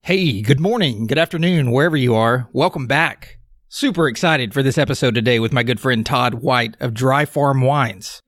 Hey, good morning, good afternoon, wherever you are. Welcome back. Super excited for this episode today with my good friend Todd White of Dry Farm Wines.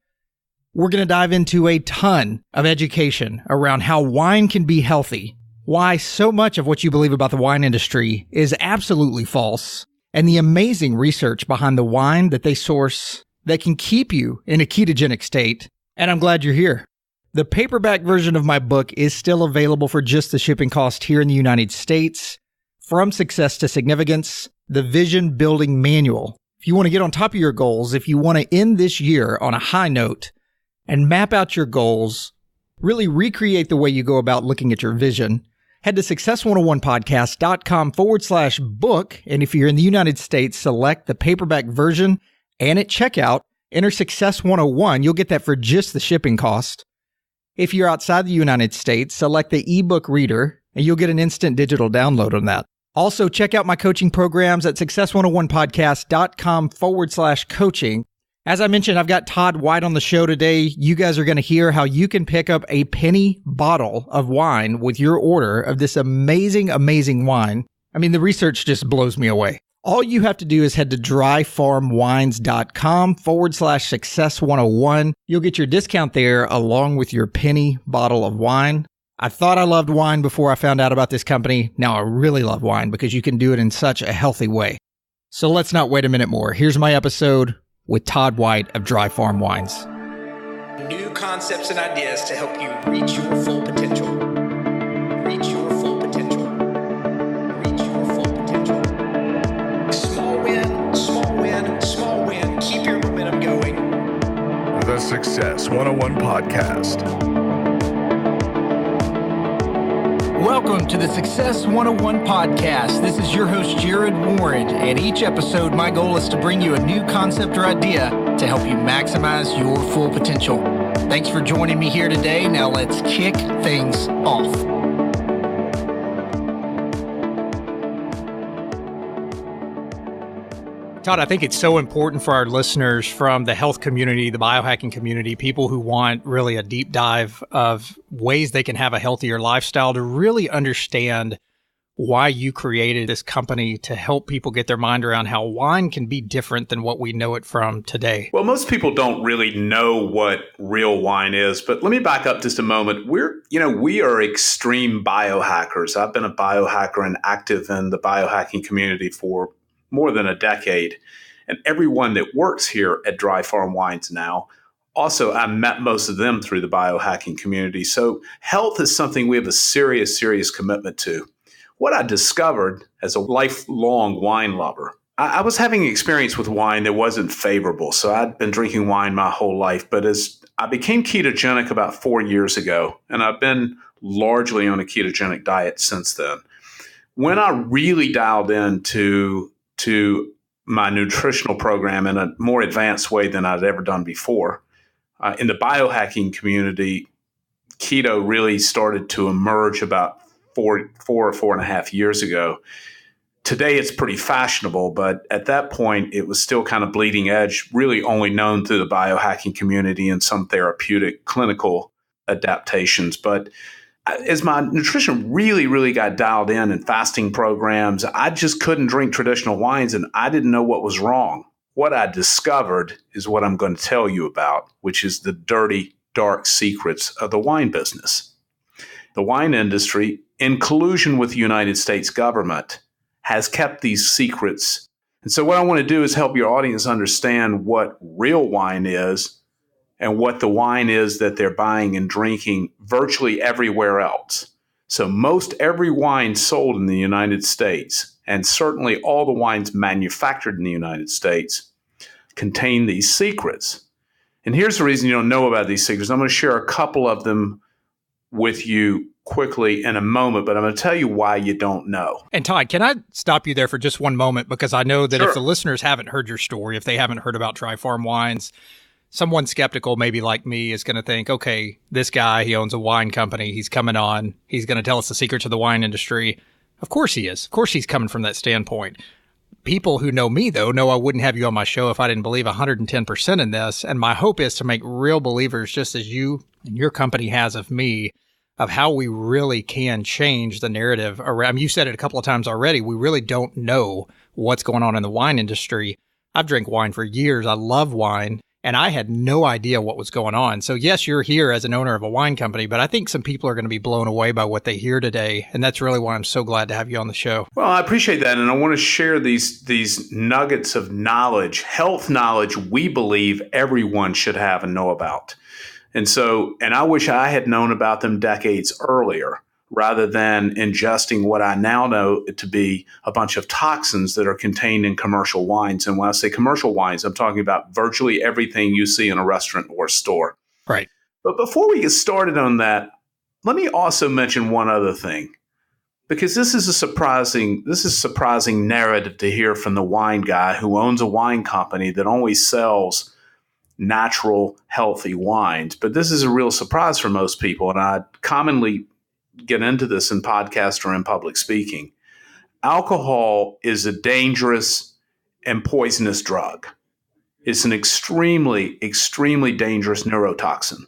We're going to dive into a ton of education around how wine can be healthy, why so much of what you believe about the wine industry is absolutely false, and the amazing research behind the wine that they source that can keep you in a ketogenic state. And I'm glad you're here. The paperback version of my book is still available for just the shipping cost here in the United States. From Success to Significance, the Vision Building Manual. If you want to get on top of your goals, if you want to end this year on a high note and map out your goals, really recreate the way you go about looking at your vision, head to success101podcast.com/book. And if you're in the United States, select the paperback version and at checkout, enter Success 101. You'll get that for just the shipping cost. If you're outside the United States, select the ebook reader and you'll get an instant digital download on that. Also, check out my coaching programs at success101podcast.com/coaching. As I mentioned, I've got Todd White on the show today. You guys are going to hear how you can pick up a penny bottle of wine with your order of this amazing, amazing wine. I mean, the research just blows me away. All you have to do is head to dryfarmwines.com/success101. You'll get your discount there along with your penny bottle of wine. I thought I loved wine before I found out about this company. Now I really love wine because you can do it in such a healthy way. So let's not wait a minute more. Here's my episode with Todd White of Dry Farm Wines. New concepts and ideas to help you reach your full potential. Reach your full potential. Reach your full potential. Small win, small win, small win. Keep your momentum going. The Success 101 Podcast. Welcome to the Success 101 Podcast. This is your host, Jarrod Warren, and each episode, my goal is to bring you a new concept or idea to help you maximize your full potential. Thanks for joining me here today. Now let's kick things off. Todd, I think it's so important for our listeners from the health community, the biohacking community, people who want really a deep dive of ways they can have a healthier lifestyle to really understand why you created this company to help people get their mind around how wine can be different than what we know it from today. Well, most people don't really know what real wine is, but let me back up just a moment. We are extreme biohackers. I've been a biohacker and active in the biohacking community for more than a decade. And everyone that works here at Dry Farm Wines now, also, I met most of them through the biohacking community. So health is something we have a serious, serious commitment to. What I discovered as a lifelong wine lover, I was having experience with wine that wasn't favorable. So I'd been drinking wine my whole life. But as I became ketogenic about 4 years ago, and I've been largely on a ketogenic diet since then, when I really dialed into my nutritional program in a more advanced way than I'd ever done before. In the biohacking community, keto really started to emerge about four and a half years ago. Today, it's pretty fashionable, but at that point, it was still kind of bleeding edge, really only known through the biohacking community and some therapeutic clinical adaptations. But as my nutrition really, really got dialed in fasting programs, I just couldn't drink traditional wines and I didn't know what was wrong. What I discovered is what I'm going to tell you about, which is the dirty, dark secrets of the wine business. The wine industry, in collusion with the United States government, has kept these secrets. And so what I want to do is help your audience understand what real wine is and what the wine is that they're buying and drinking virtually everywhere else. So most every wine sold in the United States, and certainly all the wines manufactured in the United States, contain these secrets. And here's the reason you don't know about these secrets. I'm going to share a couple of them with you quickly in a moment, but I'm going to tell you why you don't know. And Todd, can I stop you there for just one moment? Because I know that Sure. If the listeners haven't heard your story, if they haven't heard about Dry Farm Wines, someone skeptical, maybe like me, is going to think, okay, this guy, he owns a wine company. He's coming on. He's going to tell us the secrets of the wine industry. Of course he is. Of course he's coming from that standpoint. People who know me, though, know I wouldn't have you on my show if I didn't believe 110% in this. And my hope is to make real believers, just as you and your company has of me, of how we really can change the narrative around. I mean, you said it a couple of times already. We really don't know what's going on in the wine industry. I've drank wine for years. I love wine, and I had no idea what was going on. So yes, you're here as an owner of a wine company, but I think some people are going to be blown away by what they hear today. And that's really why I'm so glad to have you on the show. Well, I appreciate that. And I want to share these nuggets of knowledge, health knowledge we believe everyone should have and know about. And I wish I had known about them decades earlier, rather than ingesting what I now know to be a bunch of toxins that are contained in commercial wines. And when I say commercial wines, I'm talking about virtually everything you see in a restaurant or store. Right. But before we get started on that, let me also mention one other thing, because this is surprising narrative to hear from the wine guy who owns a wine company that only sells natural, healthy wines. But this is a real surprise for most people. And I commonly get into this in podcasts or in public speaking. Alcohol is a dangerous and poisonous drug. It's an extremely, extremely dangerous neurotoxin.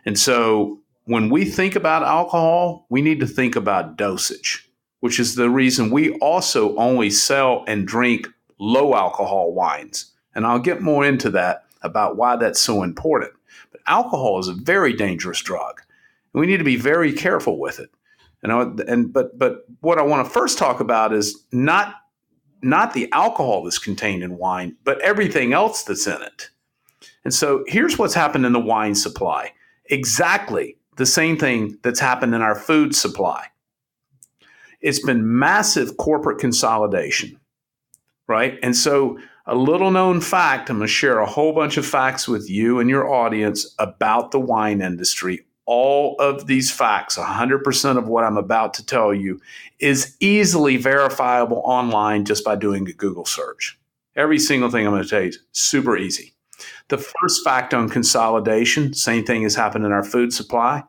And so when we think about alcohol, we need to think about dosage, which is the reason we also only sell and drink low alcohol wines. And I'll get more into that about why that's so important. But alcohol is a very dangerous drug. We need to be very careful with it. But what I want to first talk about is not the alcohol that's contained in wine, but everything else that's in it. And so here's what's happened in the wine supply. Exactly the same thing that's happened in our food supply. It's been massive corporate consolidation, right? And so a little known fact, I'm going to share a whole bunch of facts with you and your audience about the wine industry. All of these facts, 100% of what I'm about to tell you, is easily verifiable online just by doing a Google search. Every single thing I'm going to tell you is super easy. The first fact on consolidation, same thing has happened in our food supply.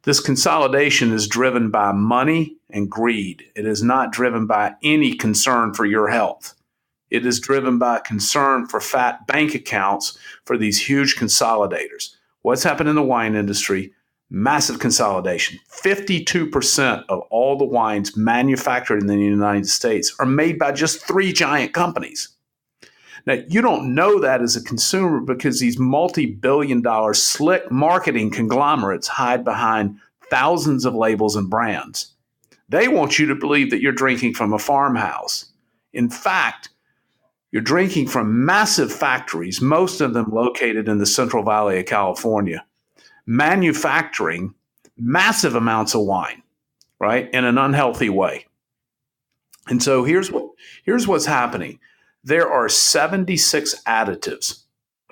This consolidation is driven by money and greed. It is not driven by any concern for your health. It is driven by concern for fat bank accounts for these huge consolidators. What's happened in the wine industry? Massive consolidation. 52% of all the wines manufactured in the United States are made by just 3 giant companies. Now, you don't know that as a consumer because these multi-billion-dollar slick marketing conglomerates hide behind thousands of labels and brands. They want you to believe that you're drinking from a farmhouse. In fact, you're drinking from massive factories, most of them located in the Central Valley of California, manufacturing massive amounts of wine, right, in an unhealthy way. And so here's what's happening. There are 76 additives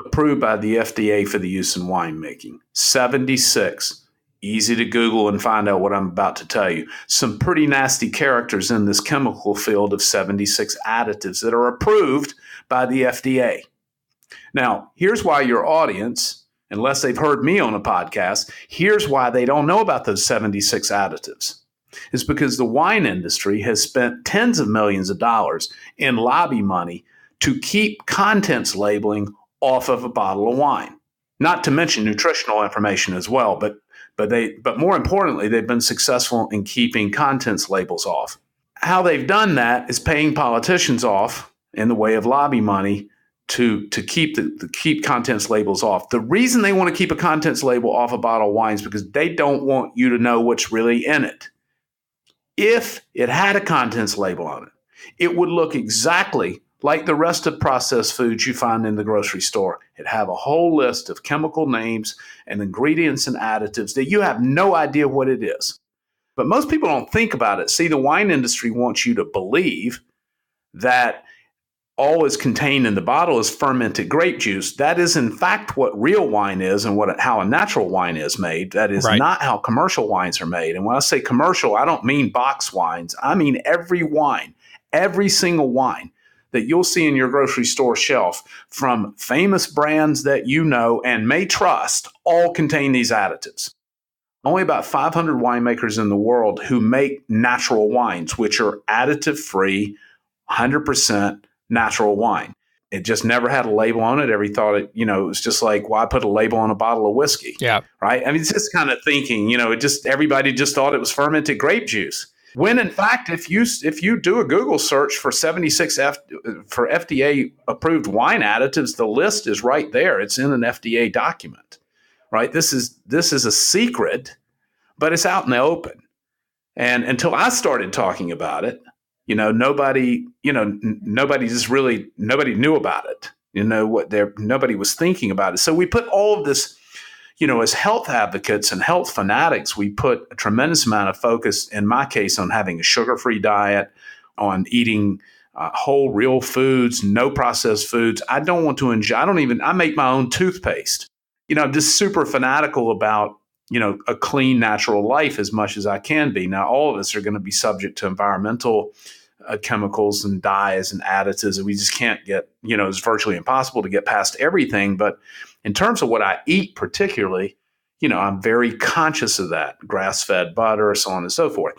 approved by the FDA for the use in winemaking. 76. Easy to Google and find out what I'm about to tell you. Some pretty nasty characters in this chemical field of 76 additives that are approved by the FDA. Now, here's why your audience, unless they've heard me on a podcast, here's why they don't know about those 76 additives. It's because the wine industry has spent tens of millions of dollars in lobby money to keep contents labeling off of a bottle of wine. Not to mention nutritional information as well, but more importantly, they've been successful in keeping contents labels off. How they've done that is paying politicians off in the way of lobby money to keep contents labels off. The reason they want to keep a contents label off a bottle of wine is because they don't want you to know what's really in it. If it had a contents label on it, it would look exactly like the rest of processed foods you find in the grocery store. It'd have a whole list of chemical names and ingredients and additives that you have no idea what it is. But most people don't think about it. See, the wine industry wants you to believe that all is contained in the bottle is fermented grape juice. That is, in fact, what real wine is and how a natural wine is made. That is not how commercial wines are made. And when I say commercial, I don't mean box wines. I mean every wine, every single wine that you'll see in your grocery store shelf from famous brands that you know and may trust all contain these additives. Only about 500 winemakers in the world who make natural wines, which are additive-free, 100% natural wine. It just never had a label on it. Everybody thought it, it was just like, why put a label on a bottle of whiskey? Yeah. Right. I mean, it's just kind of thinking, everybody just thought it was fermented grape juice. When in fact, if you do a Google search for 76 for FDA approved wine additives, the list is right there. It's in an FDA document, right? This is a secret, but it's out in the open. And until I started talking about it, nobody knew about it. Nobody was thinking about it. So we put all of this, as health advocates and health fanatics, we put a tremendous amount of focus, in my case, on having a sugar-free diet, on eating whole, real foods, no processed foods. I don't want to I make my own toothpaste. I'm just super fanatical about, a clean, natural life as much as I can be. Now, all of us are going to be subject to environmental chemicals and dyes and additives. And we just can't get, it's virtually impossible to get past everything. But in terms of what I eat particularly, I'm very conscious of that. Grass-fed butter, so on and so forth.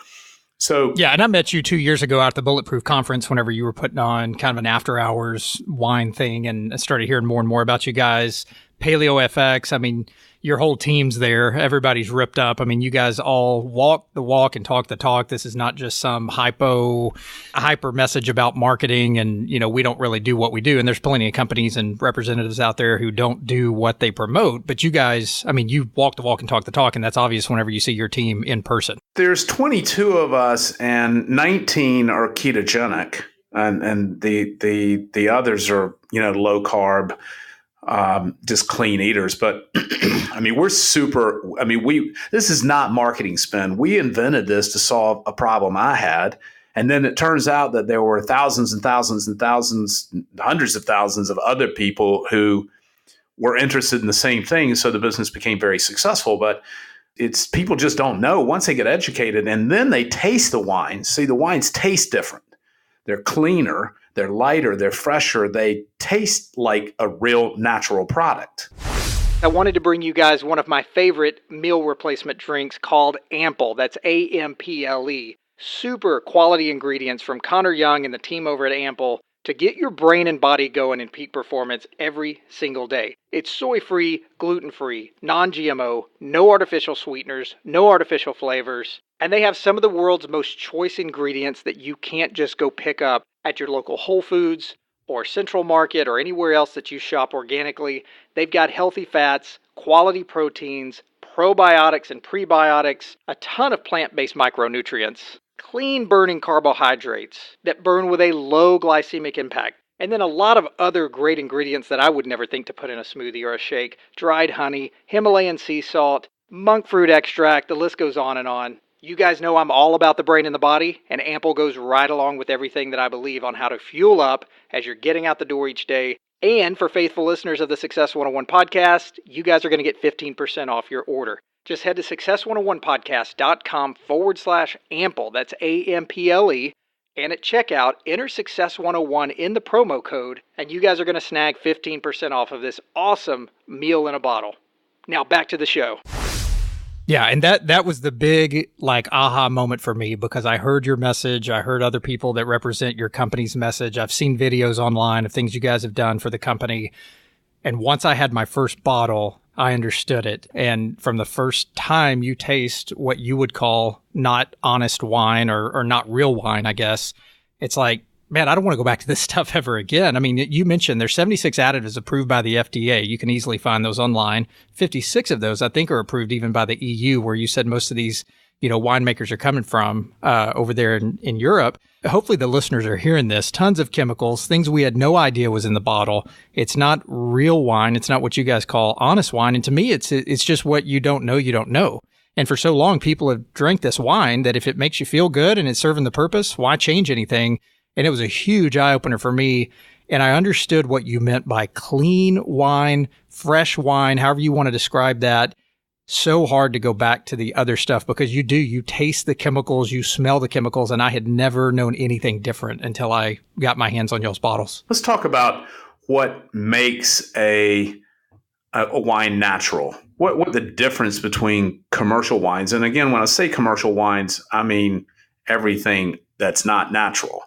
So yeah, and I met you 2 years ago at the Bulletproof Conference whenever you were putting on kind of an after-hours wine thing, and I started hearing more and more about you guys. Paleo FX, I mean, your whole team's there. Everybody's ripped up. I mean, you guys all walk the walk and talk the talk. This is not just some hyper message about marketing and, we don't really do what we do. And there's plenty of companies and representatives out there who don't do what they promote. But you guys, I mean, you walk the walk and talk the talk, and that's obvious whenever you see your team in person. There's 22 of us and 19 are ketogenic, and the others are, low carb, just clean eaters. But I mean, this is not marketing spin. We invented this to solve a problem I had. And then it turns out that there were thousands and thousands and thousands, hundreds of thousands of other people who were interested in the same thing. So the business became very successful. But it's people just don't know once they get educated, and then they taste the wines. See, the wines taste different. They're cleaner, they're lighter, they're fresher. They taste like a real natural product. I wanted to bring you guys one of my favorite meal replacement drinks called Ample. That's AMPLE. Super quality ingredients from Connor Young and the team over at Ample to get your brain and body going in peak performance every single day. It's soy-free, gluten-free, non-GMO, no artificial sweeteners, no artificial flavors, and they have some of the world's most choice ingredients that you can't just go pick up at your local Whole Foods or Central Market or anywhere else that you shop organically. They've got healthy fats, quality proteins, probiotics and prebiotics, a ton of plant-based micronutrients, clean burning carbohydrates that burn with a low glycemic impact, and then a lot of other great ingredients that I would never think to put in a smoothie or a shake. Dried honey, Himalayan sea salt, monk fruit extract, the list goes on and on. You guys know I'm all about the brain and the body, and Ample goes right along with everything that I believe on how to fuel up as you're getting out the door each day. And for faithful listeners of the Success 101 podcast, you guys are going to get 15% off your order. Just head to success101podcast.com/ample. That's AMPLE. And at checkout, enter Success 101 in the promo code, and you guys are going to snag 15% off of this awesome meal in a bottle. Now back to the show. Yeah, and that was the big aha moment for me, because I heard your message. I heard other people that represent your company's message. I've seen videos online of things you guys have done for the company. And once I had my first bottle, I understood it. And from the first time you taste what you would call not honest wine or not real wine, I guess, it's like, man, I don't want to go back to this stuff ever again. I mean, you mentioned there's 76 additives approved by the FDA. You can easily find those online. 56 of those, I think, are approved even by the EU, where you said most of these, winemakers are coming from over there in Europe. Hopefully the listeners are hearing this. Tons of chemicals, things we had no idea was in the bottle. It's not real wine. It's not what you guys call honest wine. And to me, it's just what you don't know, you don't know. And for so long, people have drank this wine that if it makes you feel good and it's serving the purpose, why change anything? And it was a huge eye-opener for me. And I understood what you meant by clean wine, fresh wine, however you want to describe that. So hard to go back to the other stuff, because you taste the chemicals, you smell the chemicals, and I had never known anything different until I got my hands on y'all's bottles. Let's talk about what makes a wine natural. What the difference between commercial wines, and again, when I say commercial wines, I mean everything that's not natural.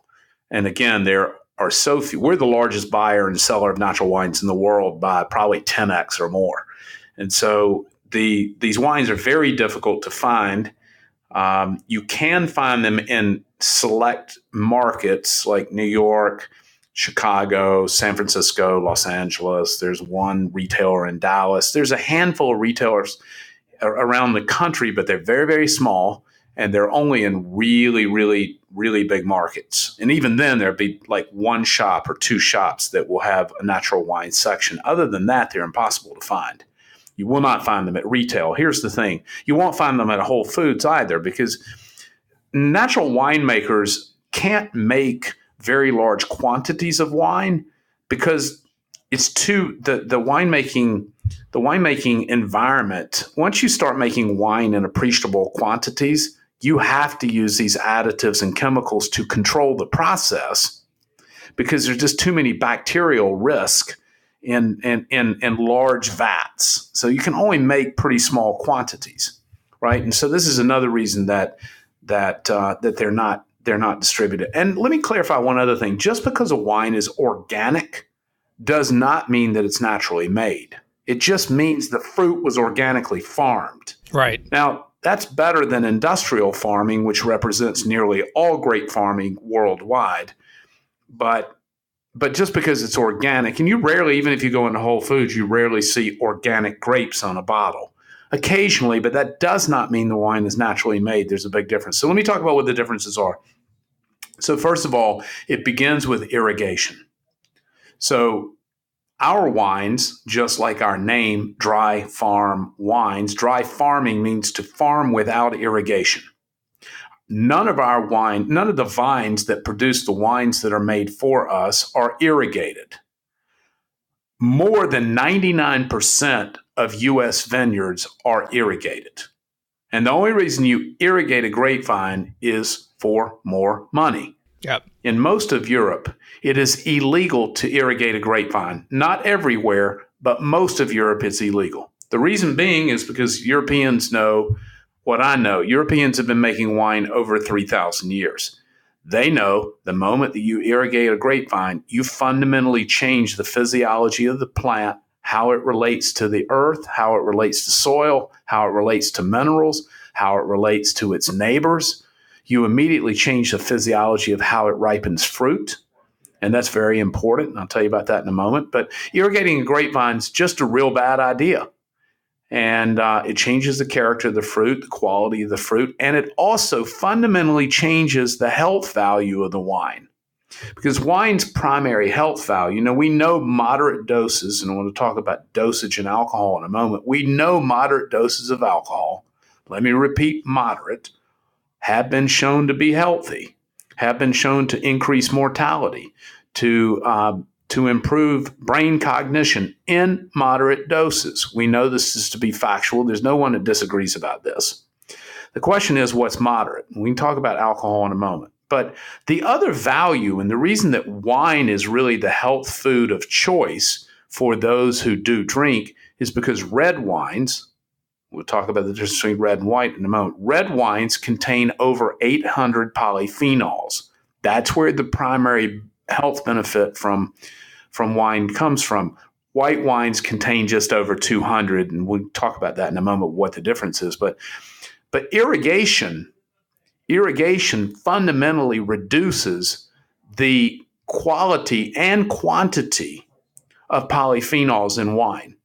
And again, there are so few. We're the largest buyer and seller of natural wines in the world by probably 10x or more. And so these wines are very difficult to find. You can find them in select markets like New York, Chicago, San Francisco, Los Angeles. There's one retailer in Dallas. There's a handful of retailers around the country, but they're very, very small, and they're only in really, really, really big markets. And even then, there'd be like one shop or two shops that will have a natural wine section. Other than that, they're impossible to find. You will not find them at retail. Here's the thing. You won't find them at Whole Foods either, because natural winemakers can't make very large quantities of wine because it's too the winemaking environment. Once you start making wine in appreciable quantities, you have to use these additives and chemicals to control the process because there's just too many bacterial risk in large vats. So you can only make pretty small quantities, right? And so this is another reason that they're not distributed. And let me clarify one other thing. Just because a wine is organic does not mean that it's naturally made. It just means the fruit was organically farmed. Right. Now, that's better than industrial farming, which represents nearly all grape farming worldwide. But just because it's organic, and you rarely, even if you go into Whole Foods, you rarely see organic grapes on a bottle. Occasionally, but that does not mean the wine is naturally made. There's a big difference. So let me talk about what the differences are. So first of all, it begins with irrigation. So our wines, just like our name, dry farm wines, dry farming means to farm without irrigation. None of the vines that produce the wines that are made for us are irrigated. More than 99% of U.S. vineyards are irrigated. And the only reason you irrigate a grapevine is for more money. Yep. In most of Europe, it is illegal to irrigate a grapevine. Not everywhere, but most of Europe it's illegal. The reason being is because Europeans know what I know. Europeans have been making wine over 3,000 years. They know the moment that you irrigate a grapevine, you fundamentally change the physiology of the plant, how it relates to the earth, how it relates to soil, how it relates to minerals, how it relates to its neighbors. You immediately change the physiology of how it ripens fruit. And that's very important. And I'll tell you about that in a moment. But irrigating a grapevine is just a real bad idea. And it changes the character of the fruit, the quality of the fruit, and it also fundamentally changes the health value of the wine. Because wine's primary health value, we know moderate doses, and I want to talk about dosage and alcohol in a moment. We know moderate doses of alcohol, let me repeat, moderate, have been shown to be healthy, have been shown to increase mortality, to improve brain cognition in moderate doses. We know this is to be factual. There's no one that disagrees about this. The question is, what's moderate? We can talk about alcohol in a moment. But the other value, and the reason that wine is really the health food of choice for those who do drink, is because red wines, we'll talk about the difference between red and white in a moment, red wines contain over 800 polyphenols. That's where the primary health benefit from wine comes from. White wines contain just over 200, and we'll talk about that in a moment, what the difference is. But irrigation fundamentally reduces the quality and quantity of polyphenols in wine.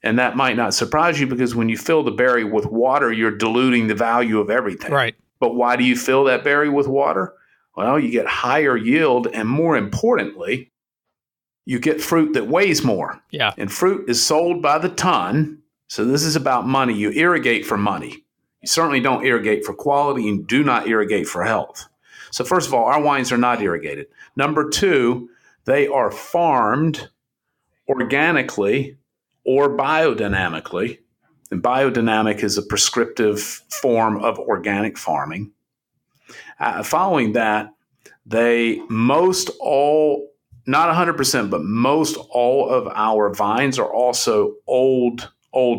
And that might not surprise you because when you fill the berry with water, you're diluting the value of everything. Right. But why do you fill that berry with water? Well, you get higher yield, and more importantly, you get fruit that weighs more. Yeah. And fruit is sold by the ton. So this is about money. You irrigate for money. You certainly don't irrigate for quality and do not irrigate for health. So first of all, our wines are not irrigated. Number two, they are farmed organically or biodynamically. And biodynamic is a prescriptive form of organic farming. Following that, not 100%, but most all of our vines are also old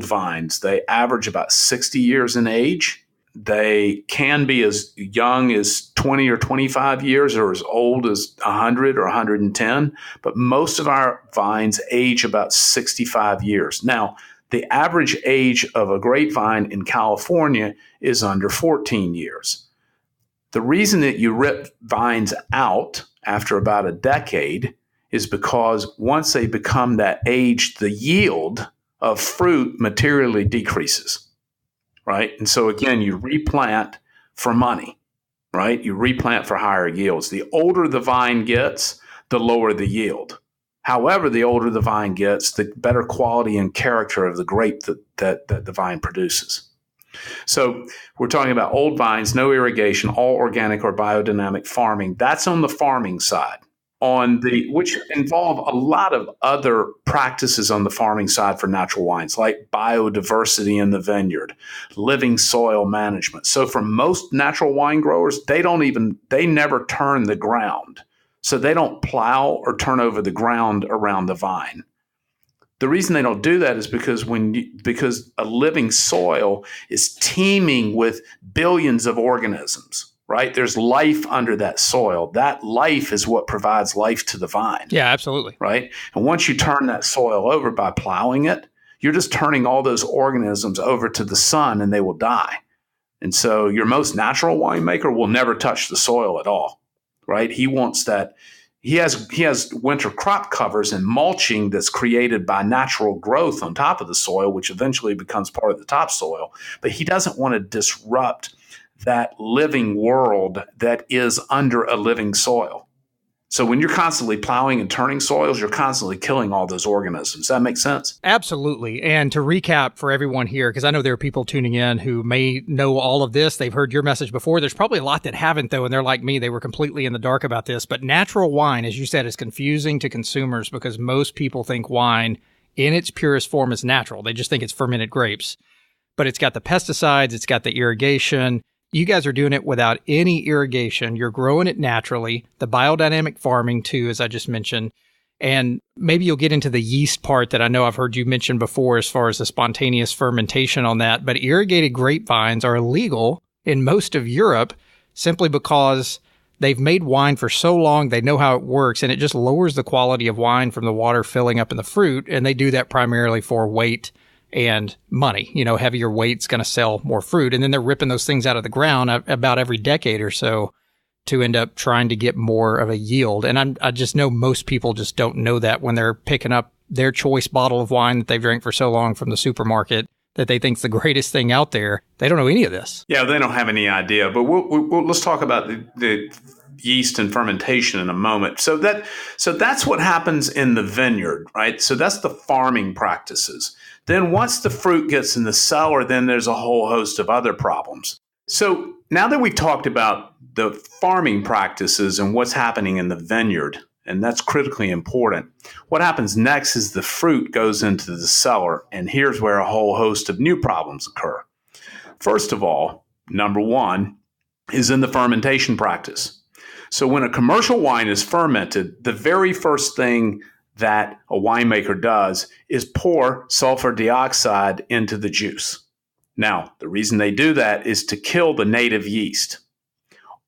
vines. They average about 60 years in age. They can be as young as 20 or 25 years or as old as 100 or 110, but most of our vines age about 65 years. Now, the average age of a grapevine in California is under 14 years. The reason that you rip vines out after about a decade is because once they become that age, the yield of fruit materially decreases. Right? And so again, you replant for money, right? You replant for higher yields. The older the vine gets, the lower the yield. However, the older the vine gets, the better quality and character of the grape that the vine produces. So we're talking about old vines, no irrigation, all organic or biodynamic farming. That's on the farming side. Which involve a lot of other practices on the farming side for natural wines, like biodiversity in the vineyard, living soil management. So for most natural wine growers, they never turn the ground. So they don't plow or turn over the ground around the vine. The reason they don't do that is because a living soil is teeming with billions of organisms. Right? There's life under that soil. That life is what provides life to the vine. Yeah, absolutely. Right? And once you turn that soil over by plowing it, you're just turning all those organisms over to the sun and they will die. And so your most natural winemaker will never touch the soil at all. Right? He wants that. He has winter crop covers and mulching that's created by natural growth on top of the soil, which eventually becomes part of the topsoil. But he doesn't want to disrupt that living world that is under a living soil. So when you're constantly plowing and turning soils, you're constantly killing all those organisms. Does that make sense? Absolutely. And to recap for everyone here, because I know there are people tuning in who may know all of this. They've heard your message before. There's probably a lot that haven't, though, and they're like me. They were completely in the dark about this. But natural wine, as you said, is confusing to consumers because most people think wine in its purest form is natural. They just think it's fermented grapes. But it's got the pesticides. It's got the irrigation. You guys are doing it without any irrigation. You're growing it naturally. The biodynamic farming, too, as I just mentioned. And maybe you'll get into the yeast part that I know I've heard you mention before as far as the spontaneous fermentation on that. But irrigated grapevines are illegal in most of Europe simply because they've made wine for so long, they know how it works, and it just lowers the quality of wine from the water filling up in the fruit. And they do that primarily for weight and money. Heavier weight's going to sell more fruit. And then they're ripping those things out of the ground about every decade or so to end up trying to get more of a yield. And I just know most people just don't know that when they're picking up their choice bottle of wine that they've drank for so long from the supermarket that they think's the greatest thing out there. They don't know any of this. Yeah, they don't have any idea. But let's talk about the yeast and fermentation in a moment. So that's what happens in the vineyard, right? So that's the farming practices. Then once the fruit gets in the cellar, then there's a whole host of other problems. So now that we've talked about the farming practices and what's happening in the vineyard, and that's critically important, what happens next is the fruit goes into the cellar, and here's where a whole host of new problems occur. First of all, number one is in the fermentation practice. So when a commercial wine is fermented, the very first thing that a winemaker does is pour sulfur dioxide into the juice. Now, the reason they do that is to kill the native yeast.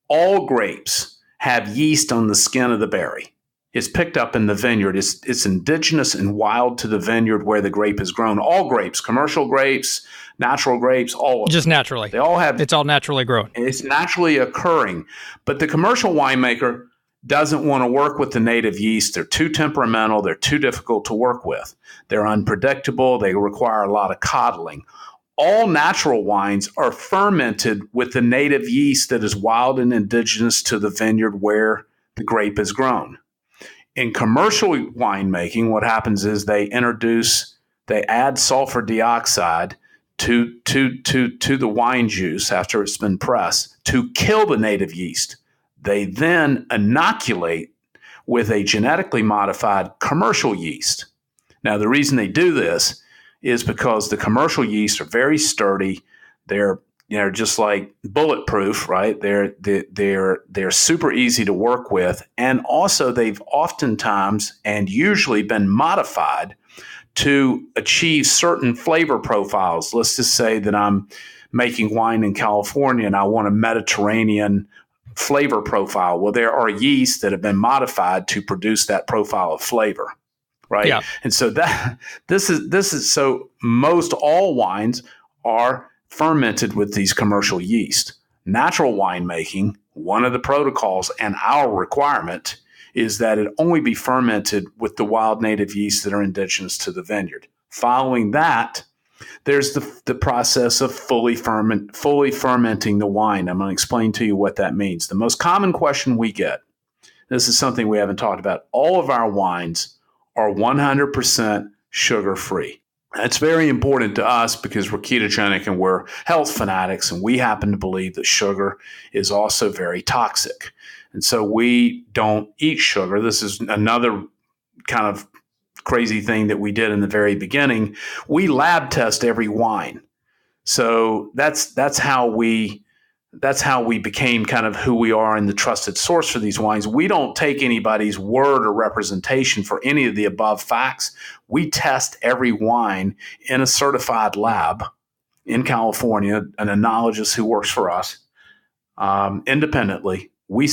All grapes have yeast on the skin of the berry. It's picked up in the vineyard. It's indigenous and wild to the vineyard where the grape is grown. All grapes, commercial grapes, natural grapes, all of them. Just naturally. They all have. It's all naturally grown. It's naturally occurring. But the commercial winemaker doesn't want to work with the native yeast. They're too temperamental. They're too difficult to work with. They're unpredictable. They require a lot of coddling. All natural wines are fermented with the native yeast that is wild and indigenous to the vineyard where the grape is grown. In commercial winemaking, what happens is they add sulfur dioxide to the wine juice after it's been pressed to kill the native yeast. They then inoculate with a genetically modified commercial yeast. Now, the reason they do this is because the commercial yeast are very sturdy. They're just like bulletproof, right? They're super easy to work with, and also they've oftentimes and usually been modified to achieve certain flavor profiles. Let's just say that I'm making wine in California and I want a Mediterranean flavor profile. Well, there are yeasts that have been modified to produce that profile of flavor, right? Yeah. And so this is so most all wines are fermented with these commercial yeast. Natural winemaking, one of the protocols and our requirement is that it only be fermented with the wild native yeasts that are indigenous to the vineyard. Following that, there's the process of fully fermenting the wine. I'm going to explain to you what that means. The most common question we get, this is something we haven't talked about, all of our wines are 100% sugar-free. That's very important to us because we're ketogenic and we're health fanatics, and we happen to believe that sugar is also very toxic. And so we don't eat sugar. This is another kind of crazy thing that we did in the very beginning. We lab test every wine. So that's how we became kind of who we are and the trusted source for these wines. We don't take anybody's word or representation for any of the above facts. We test every wine in a certified lab in California, an enologist who works for us independently. We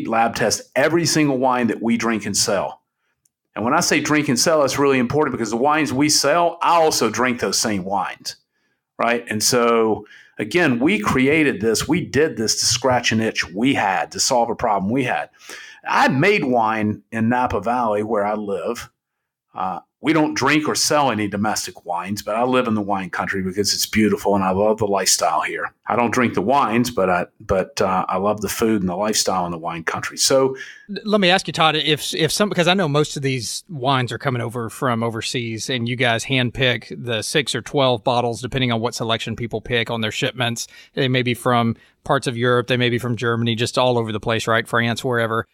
lab test every single wine that we drink and sell. And when I say drink and sell, that's really important because the wines we sell, I also drink those same wines, right? And so, again, we created this. We did this to scratch an itch we had, to solve a problem we had. I made wine in Napa Valley where I live. We don't drink or sell any domestic wines, but I live in the wine country because it's beautiful and I love the lifestyle here. I don't drink the wines, but I love the food and the lifestyle in the wine country. So let me ask you, Todd, if some, because I know most of these wines are coming over from overseas and you guys handpick the 6 or 12 bottles, depending on what selection people pick on their shipments. They may be from parts of Europe. They may be from Germany, just all over the place, right? France, wherever.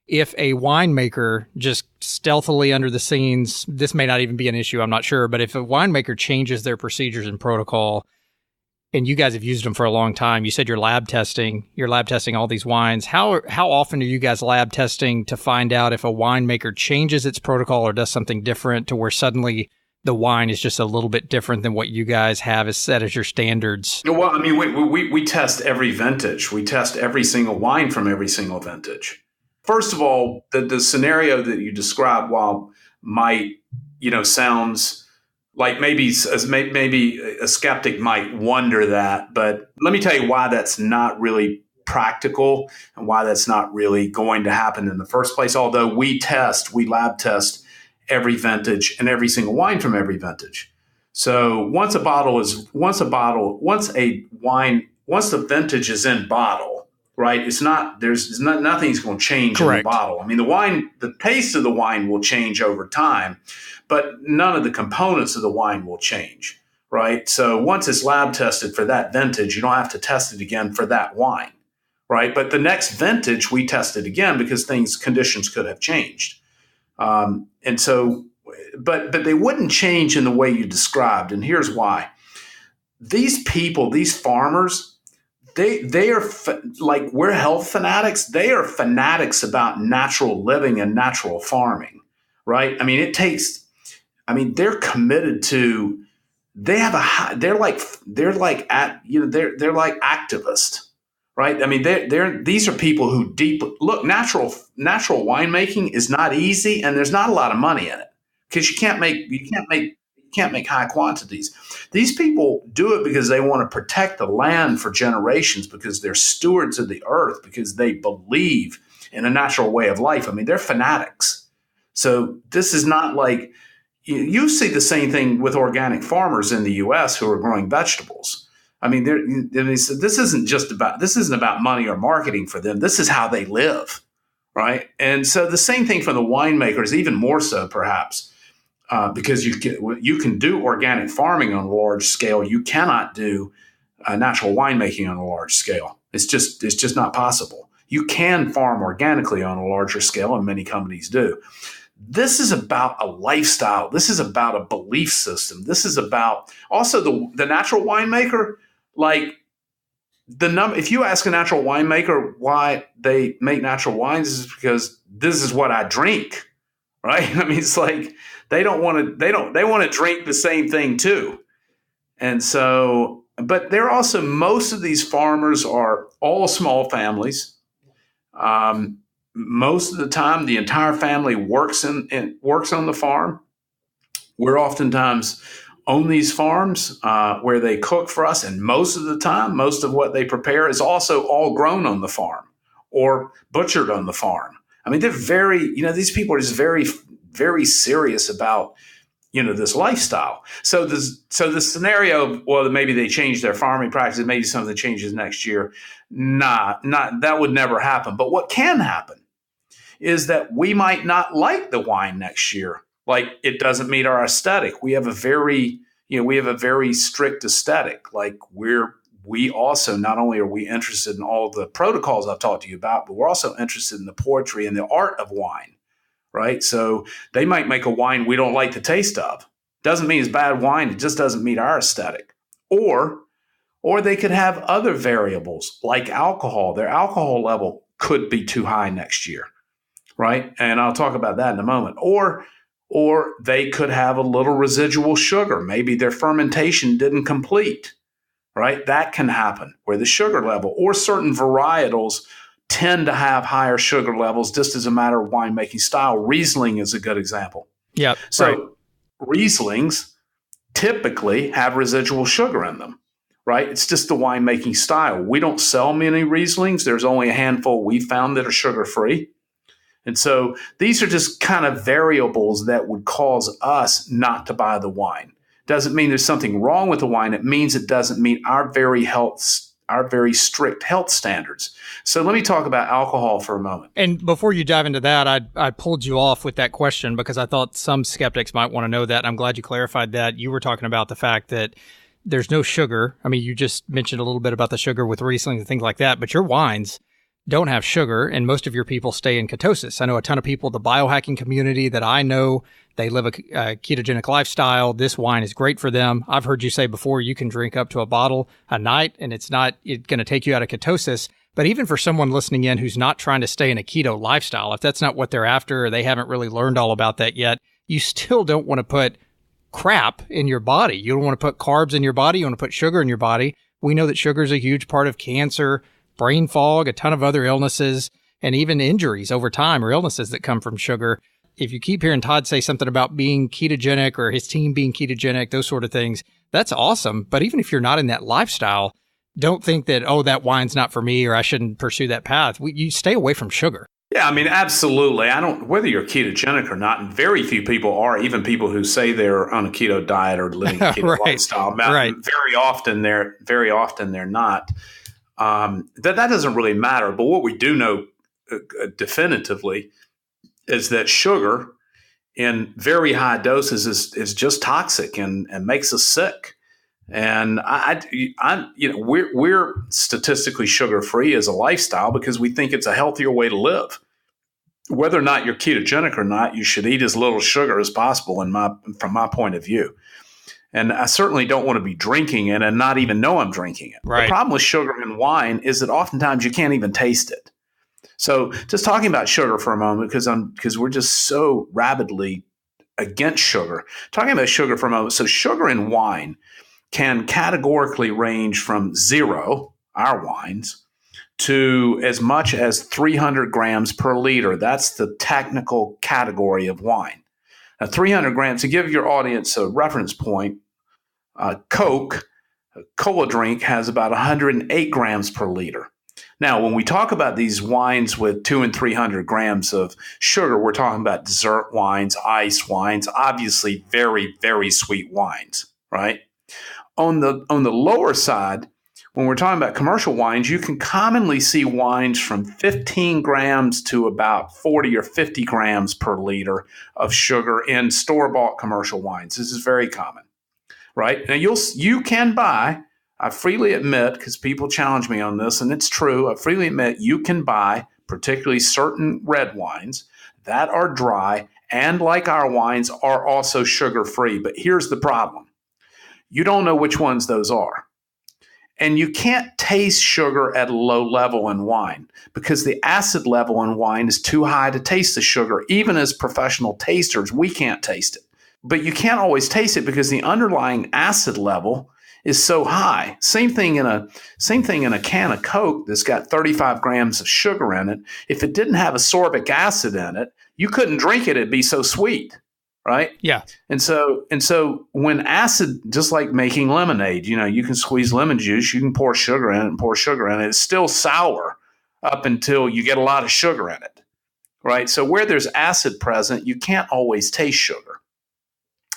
If a winemaker just stealthily under the scenes, this may not even be an issue, I'm not sure, but if a winemaker changes their procedures and protocol, and you guys have used them for a long time, you said you're lab testing all these wines. How often are you guys lab testing to find out if a winemaker changes its protocol or does something different to where suddenly the wine is just a little bit different than what you guys have as set as your standards? Well, I mean, we test every vintage. We test every single wine from every single vintage. First of all, the scenario that you described, while might, sounds like maybe a skeptic might wonder that, but let me tell you why that's not really practical and why that's not really going to happen in the first place. Although we lab test every vintage and every single wine from every vintage. So once the vintage is in bottle, right? Nothing's going to change Correct. in the bottle. I mean, the taste of the wine will change over time, but none of the components of the wine will change, right? So once it's lab tested for that vintage, you don't have to test it again for that wine, right? But the next vintage, we test it again because conditions could have changed. And so, but they wouldn't change in the way you described. And here's why. These people, these farmers, they are like we're health fanatics. They are fanatics about natural living and natural farming, right? I mean, they're committed to. They're like activists, right? I mean, these are people who look. Natural winemaking is not easy, and there's not a lot of money in it because you can't make high quantities. These people do it because they want to protect the land for generations, because they're stewards of the earth, because they believe in a natural way of life. I mean, they're fanatics. So this is not like you see the same thing with organic farmers in the U.S. who are growing vegetables. I mean, this isn't about money or marketing for them. This is how they live, right? And so the same thing for the winemakers, even more so perhaps. Because you can do organic farming on a large scale, you cannot do natural winemaking on a large scale. It's just not possible. You can farm organically on a larger scale, and many companies do. This is about a lifestyle. This is about a belief system. This is about also the natural winemaker. Like if you ask a natural winemaker why they make natural wines, is because this is what I drink, right? I mean, it's like. They want to drink the same thing too. And so But they're also, most of these farmers are all small families. Most of the time, the entire family works on the farm. We're oftentimes on these farms where they cook for us, and most of the time, most of what they prepare is also all grown on the farm or butchered on the farm. I mean, they're these people are just very, very serious about this lifestyle. So the scenario of, well, maybe they change their farming practices, maybe something changes next year. That would never happen. But what can happen is that we might not like the wine next year. Like, it doesn't meet our aesthetic. We have a very strict aesthetic. Like, we also, not only are we interested in all the protocols I've talked to you about, but we're also interested in the poetry and the art of wine. Right? So they might make a wine we don't like the taste of. Doesn't mean it's bad wine. It just doesn't meet our aesthetic. Or they could have other variables like alcohol. Their alcohol level could be too high next year. Right? And I'll talk about that in a moment. Or they could have a little residual sugar. Maybe their fermentation didn't complete. Right? That can happen where the sugar level, or certain varietals tend to have higher sugar levels just as a matter of winemaking style. Riesling is a good example. Yeah. So Rieslings typically have residual sugar in them, right? It's just the winemaking style. We don't sell many Rieslings. There's only a handful we found that are sugar-free. And so these are just kind of variables that would cause us not to buy the wine. Doesn't mean there's something wrong with the wine. It means it doesn't meet our very strict health standards. So let me talk about alcohol for a moment. And before you dive into that, I pulled you off with that question because I thought some skeptics might want to know that. I'm glad you clarified that. You were talking about the fact that there's no sugar. I mean, you just mentioned a little bit about the sugar with Riesling and things like that, but your wines don't have sugar, and most of your people stay in ketosis. I know a ton of people, the biohacking community that I know, they live a ketogenic lifestyle. This wine is great for them. I've heard you say before you can drink up to a bottle a night, and it's not going to take you out of ketosis. But even for someone listening in who's not trying to stay in a keto lifestyle, if that's not what they're after, or they haven't really learned all about that yet, you still don't want to put crap in your body. You don't want to put carbs in your body. You want to put sugar in your body. We know that sugar is a huge part of cancer, brain fog, a ton of other illnesses, and even injuries over time or illnesses that come from sugar. If you keep hearing Todd say something about being ketogenic or his team being ketogenic, those sort of things, that's awesome. But even if you're not in that lifestyle, don't think that, oh, that wine's not for me or I shouldn't pursue that path. You stay away from sugar. Yeah, I mean, absolutely. Whether you're ketogenic or not, and very few people are, even people who say they're on a keto diet or living a keto lifestyle. Right. Very often they're not. That doesn't really matter. But what we do know definitively is that sugar in very high doses is just toxic and makes us sick. And we're statistically sugar-free as a lifestyle because we think it's a healthier way to live. Whether or not you're ketogenic or not, you should eat as little sugar as possible from my point of view. And I certainly don't want to be drinking it and not even know I'm drinking it. Right. The problem with sugar in wine is that oftentimes you can't even taste it. So just talking about sugar for a moment, because we're just so rabidly against sugar. Talking about sugar for a moment. So sugar in wine can categorically range from 0, our wines, to as much as 300 grams per liter. That's the technical category of wine. Now, 300 grams, to give your audience a reference point, Coke, a cola drink, has about 108 grams per liter. Now, when we talk about these wines with 200 and 300 grams of sugar, we're talking about dessert wines, ice wines, obviously very, very sweet wines, right? On the lower side, when we're talking about commercial wines, you can commonly see wines from 15 grams to about 40 or 50 grams per liter of sugar in store-bought commercial wines. This is very common, right? Now, you can buy, I freely admit, because people challenge me on this, and it's true, I freely admit you can buy particularly certain red wines that are dry and, like our wines, are also sugar-free. But here's the problem. You don't know which ones those are. And you can't taste sugar at a low level in wine because the acid level in wine is too high to taste the sugar. Even as professional tasters, we can't taste it. But you can't always taste it because the underlying acid level is so high. Same thing in a can of Coke that's got 35 grams of sugar in it. If it didn't have ascorbic acid in it, you couldn't drink it. It'd be so sweet, right? Yeah. And so when acid, just like making lemonade, you can squeeze lemon juice, you can pour sugar in it and pour sugar in it. It's still sour up until you get a lot of sugar in it, right? So where there's acid present, you can't always taste sugar.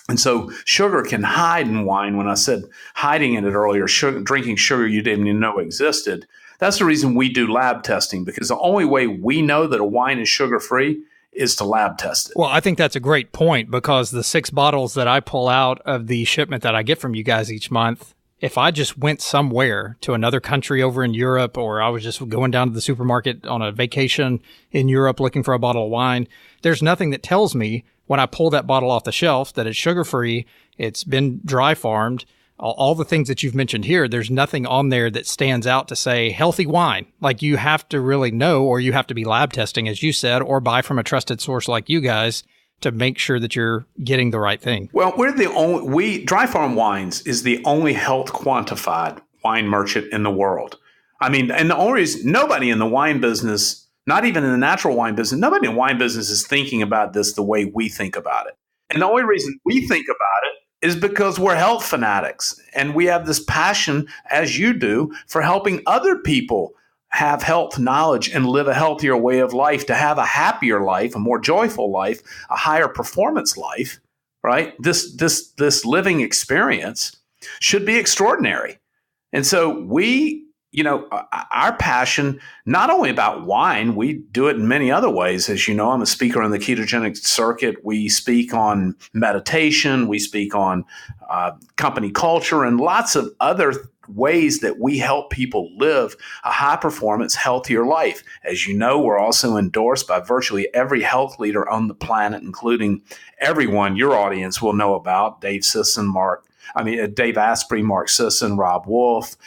And so sugar can hide in wine. When I said hiding in it earlier, drinking sugar you didn't even know existed, that's the reason we do lab testing, because the only way we know that a wine is sugar-free is to lab test it. Well, I think that's a great point, because the 6 bottles that I pull out of the shipment that I get from you guys each month, if I just went somewhere to another country over in Europe, or I was just going down to the supermarket on a vacation in Europe looking for a bottle of wine, there's nothing that tells me when I pull that bottle off the shelf that it's sugar-free, it's been dry farmed, all the things that you've mentioned here. There's nothing on there that stands out to say healthy wine. Like, you have to really know, or you have to be lab testing, as you said, or buy from a trusted source like you guys to make sure that you're getting the right thing. Well, Dry Farm Wines is the only health quantified wine merchant in the world. I mean, and the only reason nobody in the wine business, not even in the natural wine business, nobody in the wine business is thinking about this the way we think about it. And the only reason we think about it is because we're health fanatics, and we have this passion, as you do, for helping other people have health knowledge and live a healthier way of life, to have a happier life, a more joyful life, a higher performance life, right? This living experience should be extraordinary. And so our passion, not only about wine, we do it in many other ways. As you know, I'm a speaker on the ketogenic circuit. We speak on meditation. We speak on company culture and lots of other ways that we help people live a high-performance, healthier life. As you know, we're also endorsed by virtually every health leader on the planet, including everyone your audience will know about: Dave Asprey, Mark Sisson, Rob Wolf,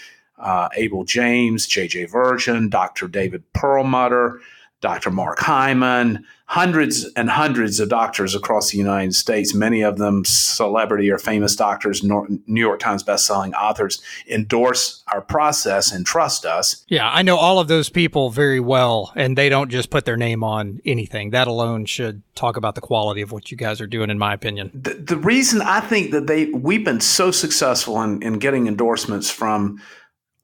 Abel James, J.J. Virgin, Dr. David Perlmutter, Dr. Mark Hyman, hundreds and hundreds of doctors across the United States, many of them celebrity or famous doctors, New York Times bestselling authors, endorse our process and trust us. Yeah, I know all of those people very well, and they don't just put their name on anything. That alone should talk about the quality of what you guys are doing, in my opinion. The reason I think that we've been so successful in getting endorsements from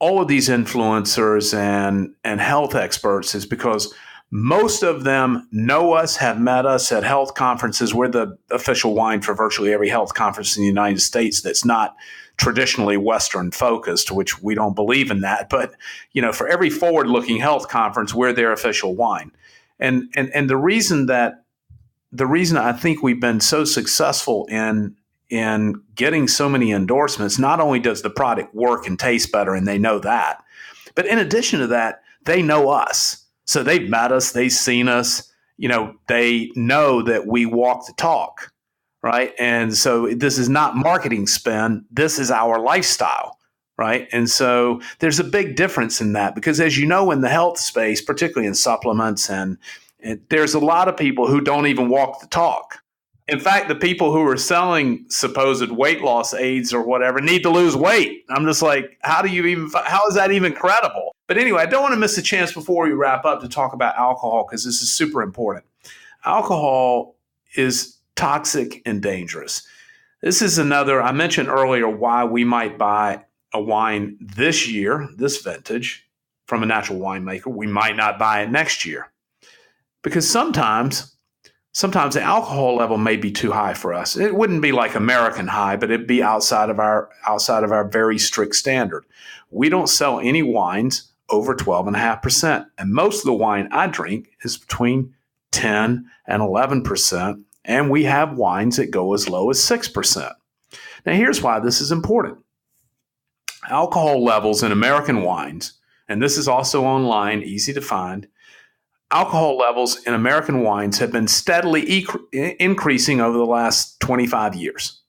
all of these influencers and health experts is because most of them know us, have met us at health conferences. We're the official wine for virtually every health conference in the United States that's not traditionally Western focused, which we don't believe in that. But, for every forward-looking health conference, we're their official wine. And the reason I think we've been so successful in getting so many endorsements, not only does the product work and taste better, and they know that, but in addition to that, they know us. So they've met us, they've seen us, they know that we walk the talk, right? And so this is not marketing spin, this is our lifestyle, right? And so there's a big difference in that, because as you know, in the health space, particularly in supplements, and there's a lot of people who don't even walk the talk. In fact, the people who are selling supposed weight loss aids or whatever need to lose weight. I'm just like, how is that even credible? But anyway, I don't want to miss a chance before we wrap up to talk about alcohol, because this is super important. Alcohol is toxic and dangerous. This is I mentioned earlier why we might buy a wine this year, this vintage, from a natural winemaker. We might not buy it next year, because sometimes the alcohol level may be too high for us. It wouldn't be like American high, but it'd be outside of our very strict standard. We don't sell any wines over 12.5%. And most of the wine I drink is between 10 and 11%. And we have wines that go as low as 6%. Now, here's why this is important. Alcohol levels in American wines, and this is also online, easy to find, alcohol levels in American wines have been steadily increasing over the last 25 years.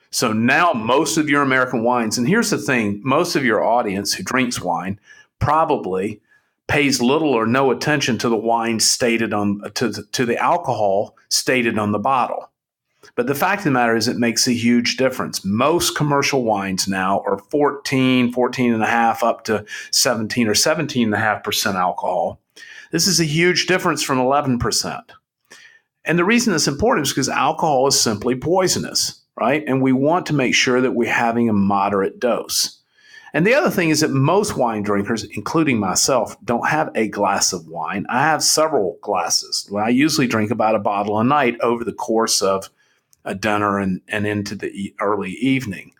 So now most of your American wines, and here's the thing, most of your audience who drinks wine probably pays little or no attention to the wine stated on to the alcohol stated on the bottle. But the fact of the matter is it makes a huge difference. Most commercial wines now are 14 and a half up to 17 or 17.5% alcohol. This is a huge difference from 11%. And the reason it's important is because alcohol is simply poisonous, right? And we want to make sure that we're having a moderate dose. And the other thing is that most wine drinkers, including myself, don't have a glass of wine. I have several glasses. I usually drink about a bottle a night over the course of a dinner and into the early evening.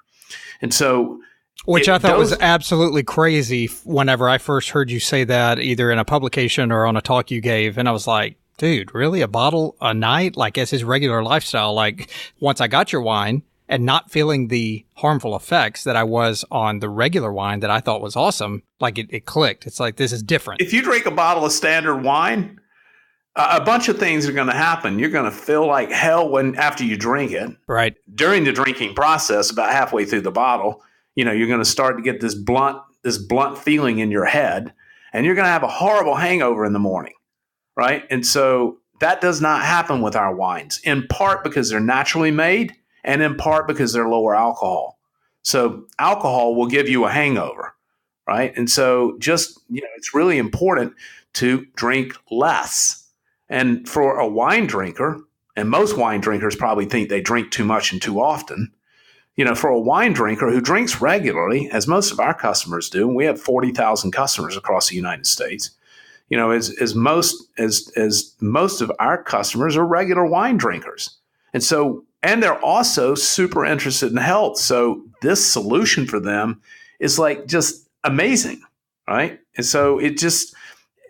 And so, which I thought was absolutely crazy whenever I first heard you say that, either in a publication or on a talk you gave. And I was like, dude, really? A bottle a night? Like, as his regular lifestyle? Like, once I got your wine and not feeling the harmful effects that I was on the regular wine that I thought was awesome, like it clicked. It's like, this is different. If you drink a bottle of standard wine, a bunch of things are going to happen. You're going to feel like hell after you drink it. Right. During the drinking process, about halfway through the bottle, you're going to start to get this blunt feeling in your head, and you're going to have a horrible hangover in the morning, right? And so that does not happen with our wines, in part because they're naturally made, and in part because they're lower alcohol. So alcohol will give you a hangover, right? And so just, it's really important to drink less. And for a wine drinker, and most wine drinkers probably think they drink too much and too often, for a wine drinker who drinks regularly, as most of our customers do, and we have 40,000 customers across the United States, as most of our customers are regular wine drinkers. And they're also super interested in health. So this solution for them is like just amazing, right? And so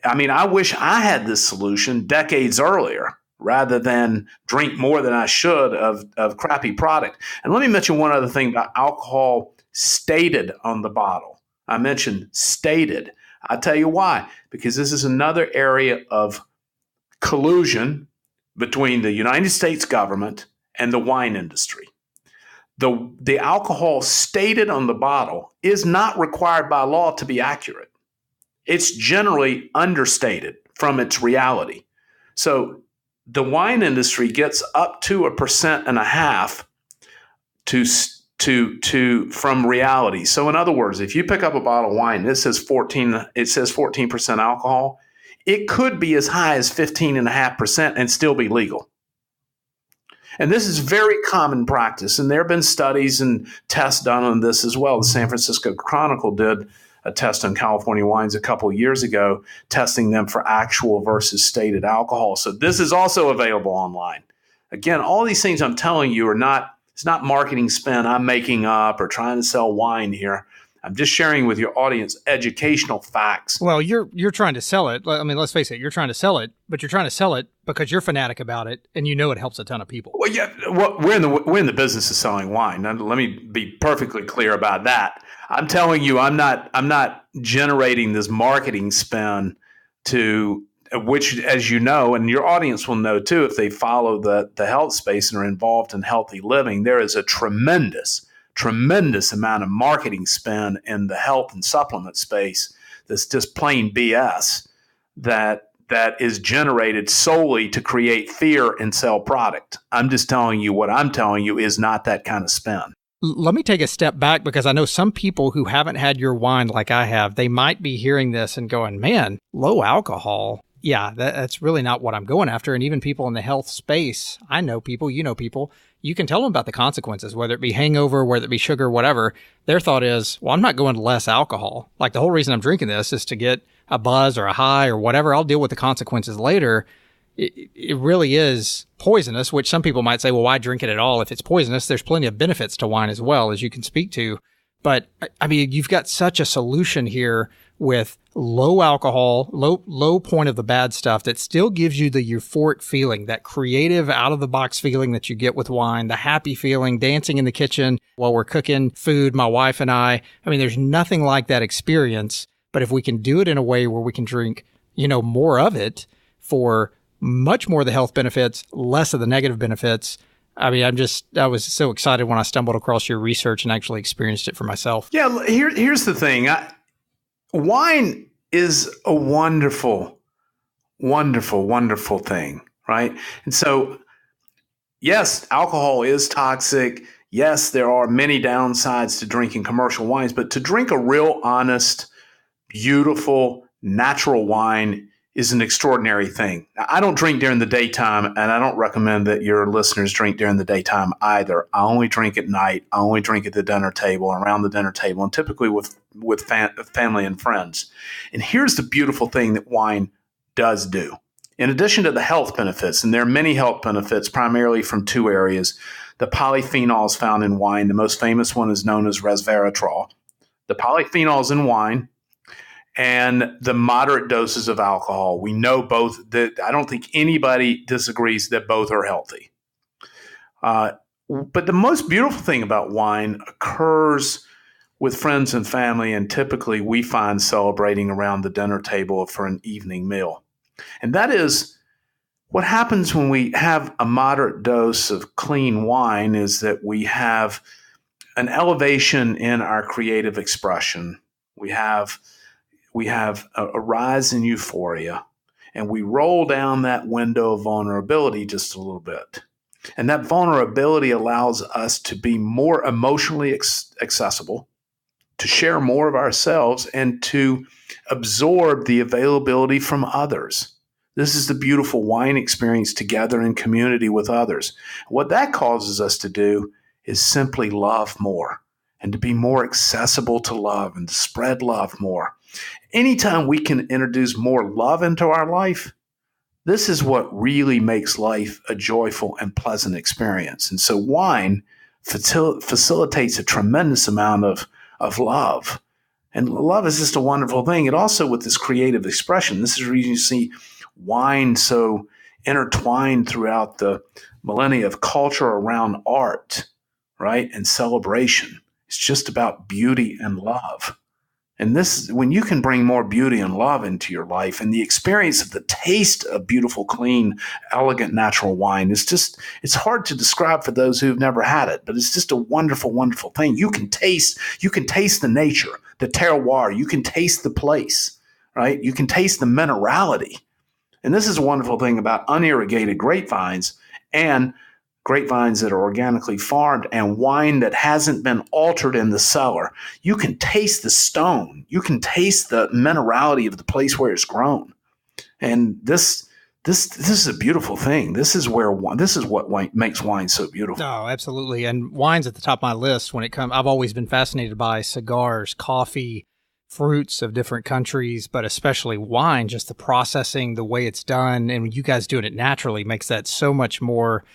I wish I had this solution decades earlier rather than drink more than I should of crappy product. And let me mention one other thing about alcohol stated on the bottle. I mentioned stated. I'll tell you why. Because this is another area of collusion between the United States government and the wine industry. The alcohol stated on the bottle is not required by law to be accurate. It's generally understated from its reality. So the wine industry gets up to 1.5% from reality. So in other words, if you pick up a bottle of wine, it says 14% alcohol. It could be as high as 15.5% and still be legal. And this is very common practice. And there have been studies and tests done on this as well. The San Francisco Chronicle did a test on California wines a couple of years ago, testing them for actual versus stated alcohol. So this is also available online. Again, all these things I'm telling you it's not marketing spin I'm making up or trying to sell wine here. I'm just sharing with your audience educational facts. Well, you're trying to sell it. I mean, let's face it, you're trying to sell it, but you're trying to sell it because you're fanatic about it and it helps a ton of people. Well, yeah, we're in the business of selling wine. Now, let me be perfectly clear about that. I'm telling you, I'm not generating this marketing spin to which, as you know, and your audience will know too, if they follow the health space and are involved in healthy living, there is a tremendous amount of marketing spend in the health and supplement space that's just plain BS that is generated solely to create fear and sell product. I'm just telling you what I'm telling you is not that kind of spend. Let me take a step back because I know some people who haven't had your wine like I have, they might be hearing this and going, man, low alcohol. Yeah, that's really not what I'm going after. And even people in the health space, I know people, people, you can tell them about the consequences, whether it be hangover, whether it be sugar, whatever. Their thought is, well, I'm not going to less alcohol. Like the whole reason I'm drinking this is to get a buzz or a high or whatever. I'll deal with the consequences later. It really is poisonous, which some people might say, well, why drink it at all? If it's poisonous, there's plenty of benefits to wine as well, as you can speak to. But I mean, you've got such a solution here with low alcohol, low point of the bad stuff that still gives you the euphoric feeling, that creative out of the box feeling that you get with wine, the happy feeling, dancing in the kitchen while we're cooking food, my wife and I. I mean, there's nothing like that experience. But if we can do it in a way where we can drink, more of it for much more of the health benefits, less of the negative benefits. I mean, I was so excited when I stumbled across your research and actually experienced it for myself. Yeah, here's the thing. Wine is a wonderful, wonderful, wonderful thing, right? And so, yes, alcohol is toxic. Yes, there are many downsides to drinking commercial wines, but to drink a real, honest, beautiful, natural wine is an extraordinary thing. Now, I don't drink during the daytime, and I don't recommend that your listeners drink during the daytime either. I only drink at night. I only drink at the dinner table, around the dinner table, and typically with family and friends. And here's the beautiful thing that wine does do. In addition to the health benefits, and there are many health benefits primarily from two areas, the polyphenols found in wine, the most famous one is known as resveratrol. The polyphenols in wine and the moderate doses of alcohol. We know both that I don't think anybody disagrees that both are healthy. But the most beautiful thing about wine occurs with friends and family, and typically we find celebrating around the dinner table for an evening meal. And that is what happens when we have a moderate dose of clean wine is that we have an elevation in our creative expression. We have a rise in euphoria, and we roll down that window of vulnerability just a little bit. And that vulnerability allows us to be more emotionally accessible, to share more of ourselves, and to absorb the availability from others. This is the beautiful wine experience together in community with others. What that causes us to do is simply love more and to be more accessible to love and to spread love more. Anytime we can introduce more love into our life, this is what really makes life a joyful and pleasant experience. And so wine facilitates a tremendous amount of love. And love is just a wonderful thing. And also with this creative expression, this is the reason you see wine so intertwined throughout the millennia of culture around art, right? And celebration. It's just about beauty and love. And this, when you can bring more beauty and love into your life, and the experience of the taste of beautiful, clean, elegant, natural wine is just, it's hard to describe for those who've never had it, but it's just a wonderful, wonderful thing. You can taste the nature, the terroir, you can taste the place, right? You can taste the minerality. And this is a wonderful thing about unirrigated grapevines and grapevines that are organically farmed and wine that hasn't been altered in the cellar. You can taste the stone. You can taste the minerality of the place where it's grown. And this is a beautiful thing. This is what makes wine so beautiful. Oh, absolutely. And wine's at the top of my list when it comes. I've always been fascinated by cigars, coffee, fruits of different countries, but especially wine, just the processing, the way it's done. And you guys doing it naturally makes that so much more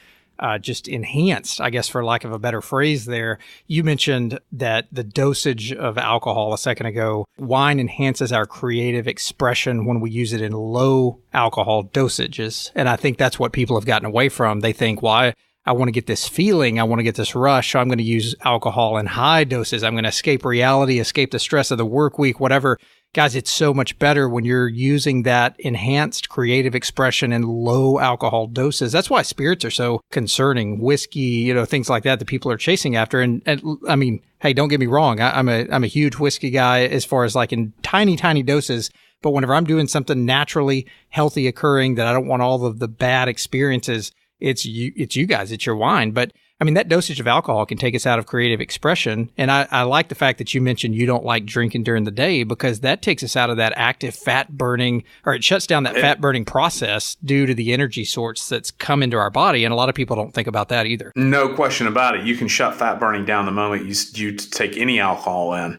just enhanced, I guess, for lack of a better phrase there. You mentioned that the dosage of alcohol a second ago. Wine enhances our creative expression when we use it in low alcohol dosages. And I think that's what people have gotten away from. They think, well, I want to get this feeling. I want to get this rush. So I'm going to use alcohol in high doses. I'm going to escape reality, escape the stress of the work week, whatever. Guys, it's so much better when you're using that enhanced creative expression in low alcohol doses. That's why spirits are so concerning. Whiskey, things like that people are chasing after. And I mean, hey, don't get me wrong. I'm a huge whiskey guy as far as like in tiny, tiny doses. But whenever I'm doing something naturally healthy occurring that I don't want all of the bad experiences, it's you guys, it's your wine. But I mean, that dosage of alcohol can take us out of creative expression. And I like the fact that you mentioned you don't like drinking during the day, because that takes us out of that active fat burning, or it shuts down that fat burning process due to the energy source that's come into our body. And a lot of people don't think about that either. No question about it. You can shut fat burning down the moment you take any alcohol in.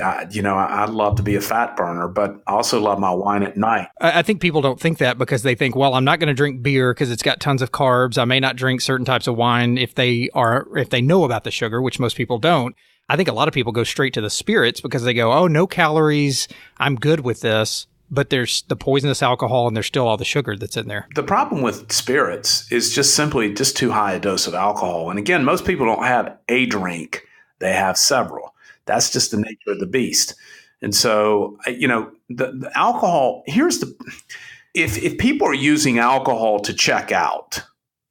I'd love to be a fat burner, but I also love my wine at night. I think people don't think that because they think, well, I'm not going to drink beer because it's got tons of carbs. I may not drink certain types of wine if they know about the sugar, which most people don't. I think a lot of people go straight to the spirits because they go, oh, no calories. I'm good with this. But there's the poisonous alcohol and there's still all the sugar that's in there. The problem with spirits is just simply too high a dose of alcohol. And again, most people don't have a drink. They have several. That's just the nature of the beast. And so, the alcohol, if people are using alcohol to check out,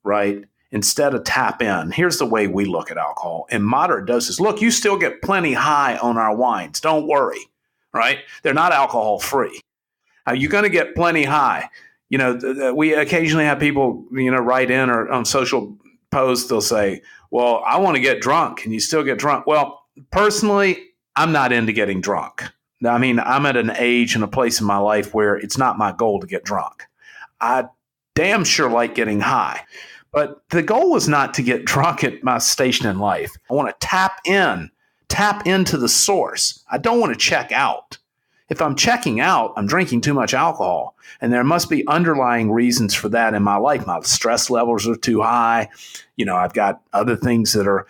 right, instead of tap in, here's the way we look at alcohol in moderate doses. Look, you still get plenty high on our wines. Don't worry, right? They're not alcohol free. You're going to get plenty high. We occasionally have people, write in or on social post, they'll say, well, I want to get drunk. Can you still get drunk? Well, personally, I'm not into getting drunk. I mean, I'm at an age and a place in my life where it's not my goal to get drunk. I damn sure like getting high. But the goal was not to get drunk at my station in life. I want to tap into the source. I don't want to check out. If I'm checking out, I'm drinking too much alcohol. And there must be underlying reasons for that in my life. My stress levels are too high. I've got other things that are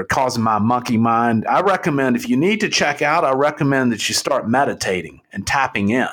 causing my monkey mind. I recommend, if you need to check out, I recommend that you start meditating and tapping in,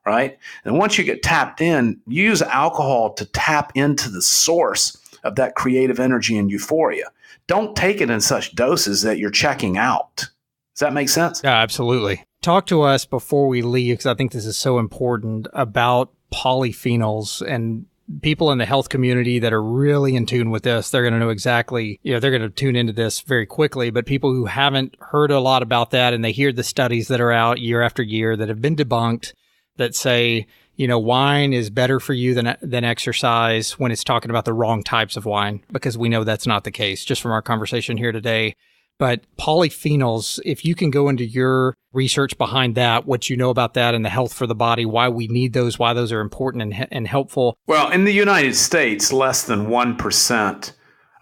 right? And once you get tapped in, use alcohol to tap into the source of that creative energy and euphoria. Don't take it in such doses that you're checking out. Does that make sense? Yeah, absolutely. Talk to us before we leave, because I think this is so important, about polyphenols. And people in the health community that are really in tune with this, they're going to know exactly, they're going to tune into this very quickly. But people who haven't heard a lot about that, and they hear the studies that are out year after year that have been debunked that say, wine is better for you than exercise, when it's talking about the wrong types of wine, because we know that's not the case just from our conversation here today. But polyphenols, if you can go into your research behind that, what you know about that and the health for the body, why we need those, why those are important and helpful. Well, in the United States, less than 1%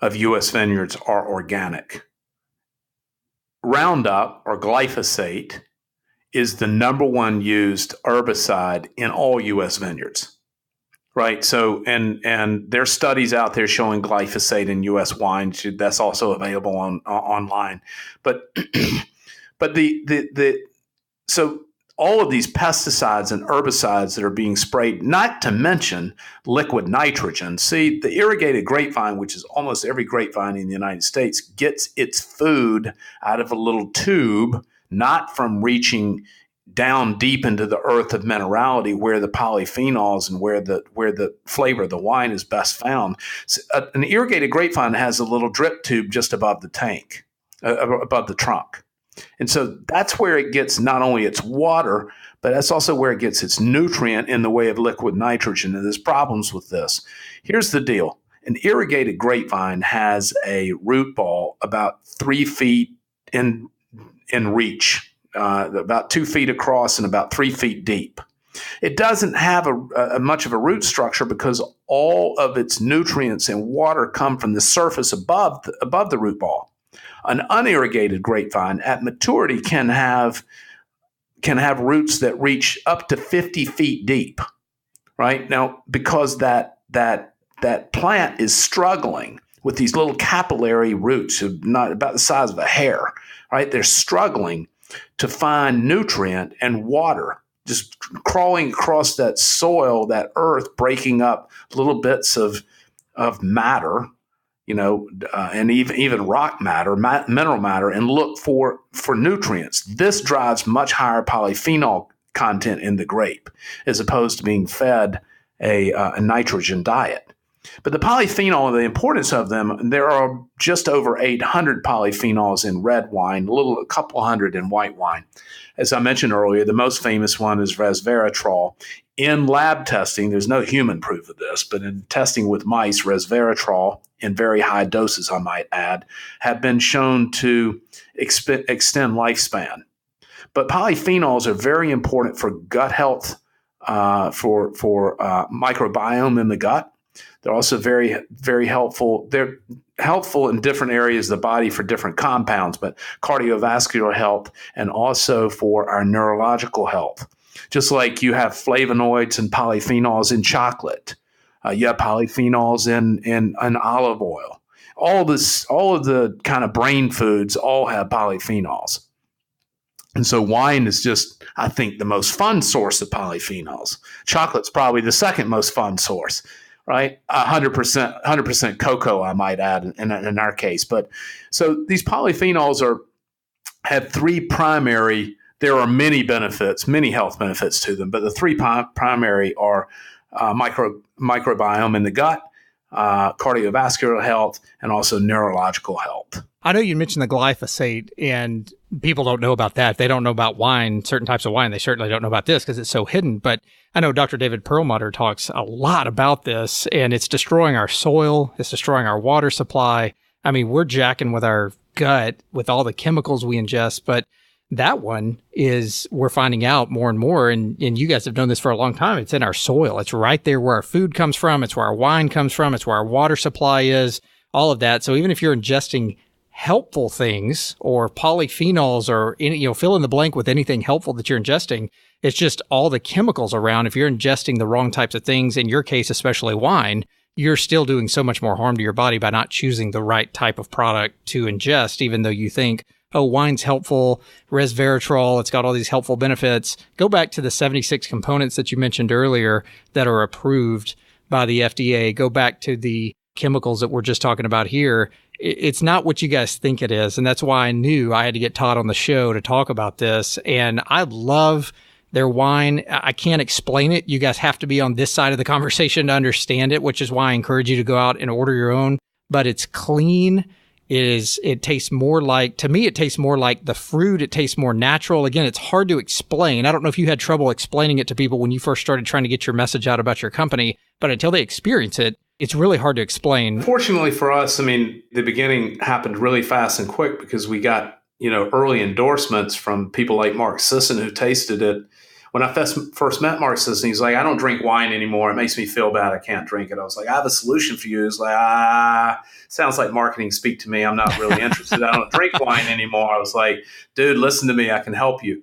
of U.S. vineyards are organic. Roundup, or glyphosate, is the number one used herbicide in all U.S. vineyards. Right. So, and there's studies out there showing glyphosate in U.S. wine. That's also available online. But so all of these pesticides and herbicides that are being sprayed, not to mention liquid nitrogen. See, the irrigated grapevine, which is almost every grapevine in the United States, gets its food out of a little tube, not from reaching down deep into the earth of minerality where the polyphenols and where the flavor of the wine is best found. So, an irrigated grapevine has a little drip tube just above the tank, above the trunk. And so that's where it gets not only its water, but that's also where it gets its nutrient in the way of liquid nitrogen. And there's problems with this. Here's the deal. An irrigated grapevine has a root ball about 3 feet in reach, about 2 feet across and about 3 feet deep. It doesn't have a much of a root structure because all of its nutrients and water come from the surface above the root ball. An unirrigated grapevine at maturity can have roots that reach up to 50 feet deep. Right now, because that plant is struggling with these little capillary roots, not about the size of a hair. Right, they're struggling to find nutrient and water, just crawling across that soil, that earth, breaking up little bits of matter, and even rock matter, mineral matter, and look for nutrients. This drives much higher polyphenol content in the grape, as opposed to being fed a nitrogen diet. But the polyphenol, the importance of them, there are just over 800 polyphenols in red wine, a couple hundred in white wine. As I mentioned earlier, the most famous one is resveratrol. In lab testing, there's no human proof of this, but in testing with mice, resveratrol, in very high doses, I might add, have been shown to extend lifespan. But polyphenols are very important for gut health, for microbiome in the gut. They're also very, very helpful. They're helpful in different areas of the body for different compounds, but cardiovascular health and also for our neurological health. Just like you have flavonoids and polyphenols in chocolate, you have polyphenols in olive oil. All of the kind of brain foods all have polyphenols. And so wine is just, I think, the most fun source of polyphenols. Chocolate's probably the second most fun source. Right, 100% cocoa, I might add, in our case. But so these polyphenols have three primary. There are many benefits, many health benefits to them, but the three primary are microbiome in the gut, cardiovascular health, and also neurological health. I know you mentioned the glyphosate, and people don't know about that. If they don't know about wine, certain types of wine, they certainly don't know about this because it's so hidden. But I know Dr. David Perlmutter talks a lot about this, and it's destroying our soil. It's destroying our water supply. I mean, we're jacking with our gut with all the chemicals we ingest, but that one is, we're finding out more and more, and you guys have known this for a long time, it's in our soil. It's right there where our food comes from. It's where our wine comes from. It's where our water supply is, all of that. So even if you're ingesting helpful things or polyphenols or any, fill in the blank with anything helpful that you're ingesting, it's just all the chemicals around. If you're ingesting the wrong types of things, in your case, especially wine, you're still doing so much more harm to your body by not choosing the right type of product to ingest, even though you think, oh, wine's helpful, resveratrol, it's got all these helpful benefits. Go back to the 76 components that you mentioned earlier that are approved by the FDA. Go back to the chemicals that we're just talking about here. It's not what you guys think it is. And that's why I knew I had to get Todd on the show to talk about this. And I love their wine. I can't explain it. You guys have to be on this side of the conversation to understand it, which is why I encourage you to go out and order your own. But it's clean. It tastes more like, to me, it tastes more like the fruit. It tastes more natural. Again, it's hard to explain. I don't know if you had trouble explaining it to people when you first started trying to get your message out about your company, but until they experience it, it's really hard to explain. Fortunately for us, I mean, the beginning happened really fast and quick because we got, early endorsements from people like Mark Sisson who tasted it. When I first met Mark Sisson, he's like, I don't drink wine anymore. It makes me feel bad. I can't drink it. I was like, I have a solution for you. He's like, sounds like marketing speak to me. I'm not really interested. I don't drink wine anymore. I was like, dude, listen to me. I can help you.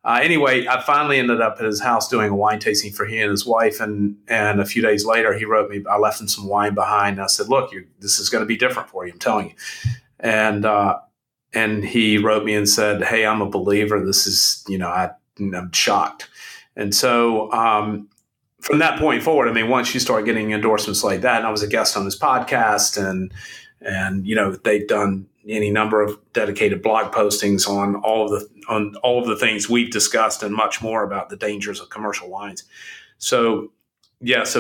Anyway, I finally ended up at his house doing a wine tasting for he and his wife. And a few days later, he wrote me, I left him some wine behind. And I said, look, this is going to be different for you. I'm telling you. And he wrote me and said, hey, I'm a believer. This is, I'm shocked. And so from that point forward, I mean, once you start getting endorsements like that, and I was a guest on his podcast and they've done any number of dedicated blog postings on all of the things we've discussed and much more about the dangers of commercial wines. So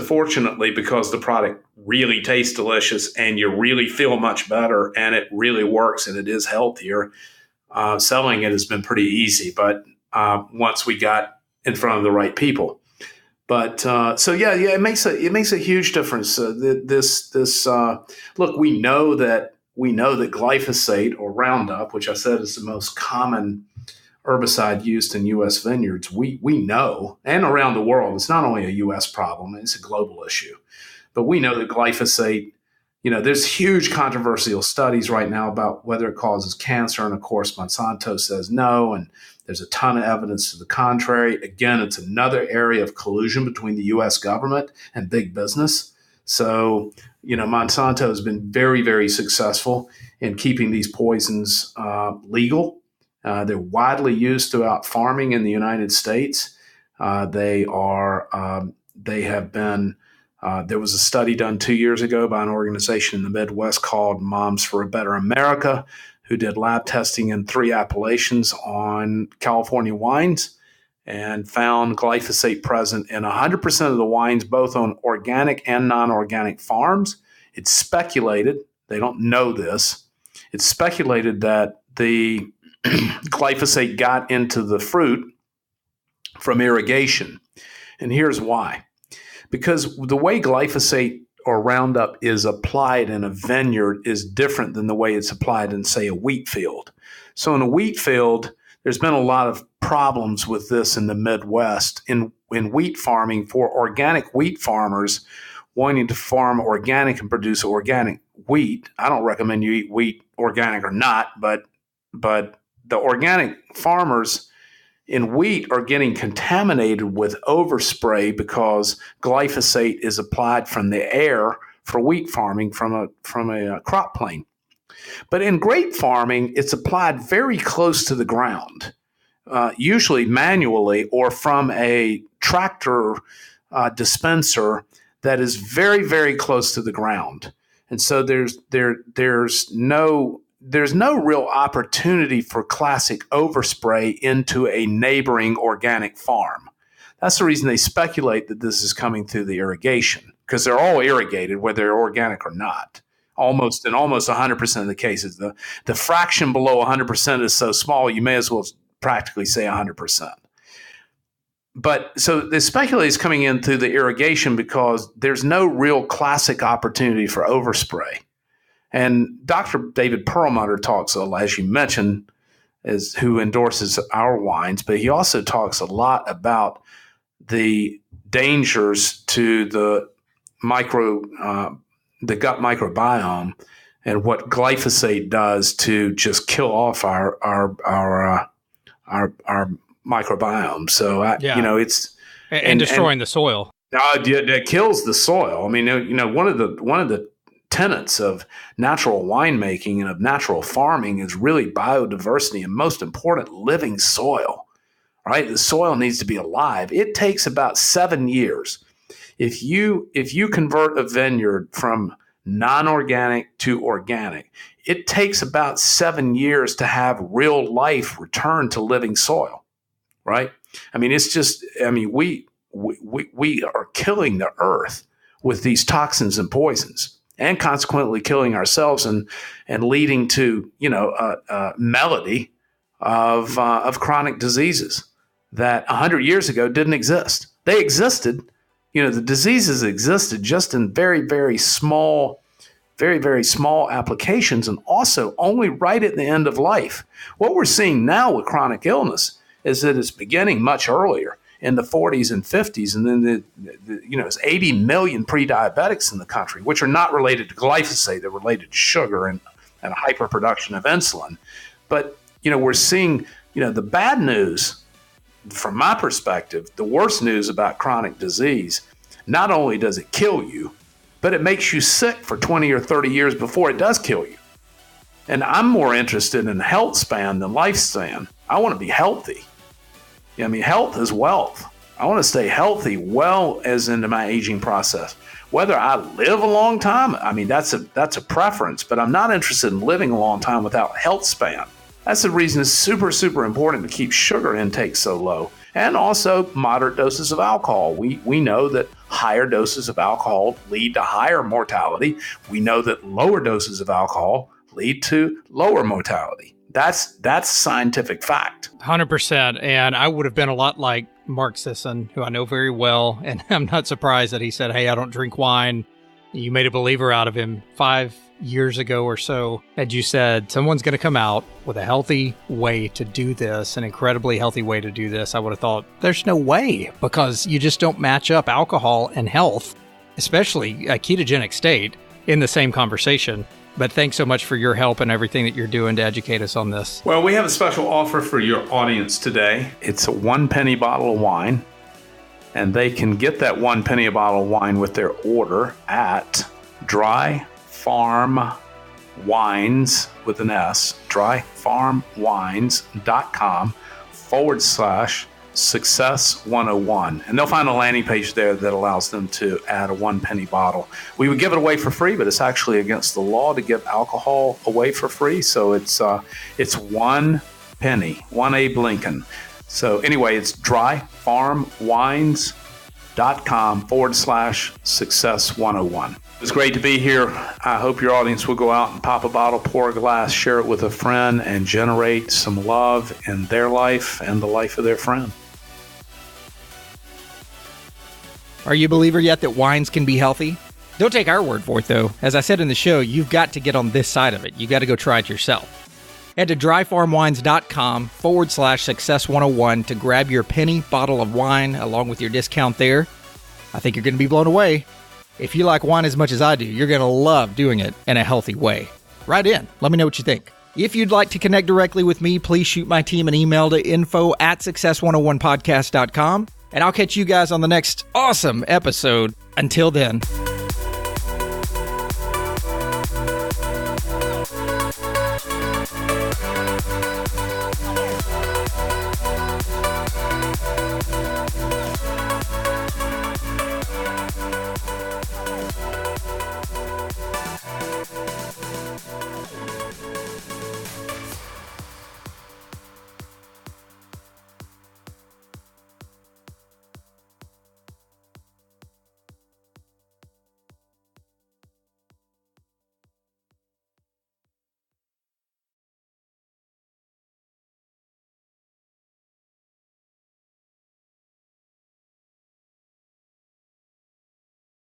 fortunately, because the product really tastes delicious and you really feel much better and it really works and it is healthier, selling it has been pretty easy. But once we got in front of the right people. But it makes a huge difference. Look, we know that glyphosate or Roundup, which I said is the most common herbicide used in U.S. vineyards, we know, and around the world, it's not only a U.S. problem, it's a global issue. But we know that glyphosate, there's huge controversial studies right now about whether it causes cancer. And of course, Monsanto says no. And there's a ton of evidence to the contrary. Again, it's another area of collusion between the U.S. government and big business. So, Monsanto has been very, very successful in keeping these poisons legal. They're widely used throughout farming in the United States. There was a study done 2 years ago by an organization in the Midwest called Moms for a Better America, who did lab testing in 3 appellations on California wines and found glyphosate present in 100% of the wines, both on organic and non-organic farms. It's speculated, they don't know this, it's speculated that the glyphosate got into the fruit from irrigation. And here's why. Because the way glyphosate or Roundup is applied in a vineyard is different than the way it's applied in, say, a wheat field. So in a wheat field, there's been a lot of problems with this in the Midwest in wheat farming for organic wheat farmers wanting to farm organic and produce organic wheat. I don't recommend you eat wheat organic or not, but the organic farmers in wheat are getting contaminated with overspray because glyphosate is applied from the air for wheat farming from a crop plane. But in grape farming, it's applied very close to the ground, usually manually or from a tractor dispenser that is very, very close to the ground. And so there's no real opportunity for classic overspray into a neighboring organic farm. That's the reason they speculate that this is coming through the irrigation. because they're all irrigated, whether they're organic or not. Almost 100% of the cases, the fraction below 100% is so small, you may as well practically say 100%. But so the speculate is coming in through the irrigation because there's no real classic opportunity for overspray. And Dr. David Perlmutter talks, as you mentioned, who endorses our wines, but he also talks a lot about the dangers to the gut microbiome and what glyphosate does to just kill off our microbiome. So it's and destroying the soil. It kills the soil. I mean, one of the tenets of natural winemaking and of natural farming is really biodiversity and, most important, living soil. Right, the soil needs to be alive. It takes about 7 years. If you convert a vineyard from non-organic to organic, it takes about 7 years to have real life return to living soil. Right? I mean, it's just, we are killing the earth with these toxins and poisons, and consequently killing ourselves and leading to, a melody of chronic diseases that 100 years ago didn't exist. They existed, the diseases existed just in very, very small applications, and also only right at the end of life. What we're seeing now with chronic illness is that it's beginning much earlier, in the 40s and 50s, and then there's 80 million pre-diabetics in the country, which are not related to glyphosate; they're related to sugar and hyperproduction of insulin. But we're seeing the bad news. From my perspective, the worst news about chronic disease, not only does it kill you, but it makes you sick for 20 or 30 years before it does kill you. And I'm more interested in health span than lifespan. I want to be healthy. Health is wealth. I want to stay healthy well as into my aging process. Whether I live a long time, that's a preference, but I'm not interested in living a long time without health span. That's the reason it's super, super important to keep sugar intake so low, and also moderate doses of alcohol. We know that higher doses of alcohol lead to higher mortality. We know that lower doses of alcohol lead to lower mortality. That's scientific fact. 100%. And I would have been a lot like Mark Sisson, who I know very well, and I'm not surprised that he said, "Hey, I don't drink wine." You made a believer out of him 5 years ago or so, and you said someone's going to come out with a healthy way to do this, an incredibly healthy way to do this. I would have thought there's no way, because you just don't match up alcohol and health, especially a ketogenic state, in the same conversation. But thanks so much for your help and everything that you're doing to educate us on this. Well, we have a special offer for your audience today. It's a 1 penny bottle of wine, and they can get that 1 penny a bottle of wine with their order at dryfarmwines with an S, dryfarmwines.com/success101. And they'll find a landing page there that allows them to add a 1 penny bottle. We would give it away for free, but it's actually against the law to give alcohol away for free. So it's 1 penny, 1 Abe Lincoln. So anyway, it's dryfarmwines.com/success101. It's great to be here. I hope your audience will go out and pop a bottle, pour a glass, share it with a friend, and generate some love in their life and the life of their friend. Are you a believer yet that wines can be healthy? Don't take our word for it, though. As I said in the show, you've got to get on this side of it. You got to go try it yourself. Head to dryfarmwines.com/success101 to grab your penny bottle of wine along with your discount there. I think you're going to be blown away. If you like wine as much as I do, you're going to love doing it in a healthy way. Write in. Let me know what you think. If you'd like to connect directly with me, please shoot my team an email to info@success101podcast.com, and I'll catch you guys on the next awesome episode. Until then.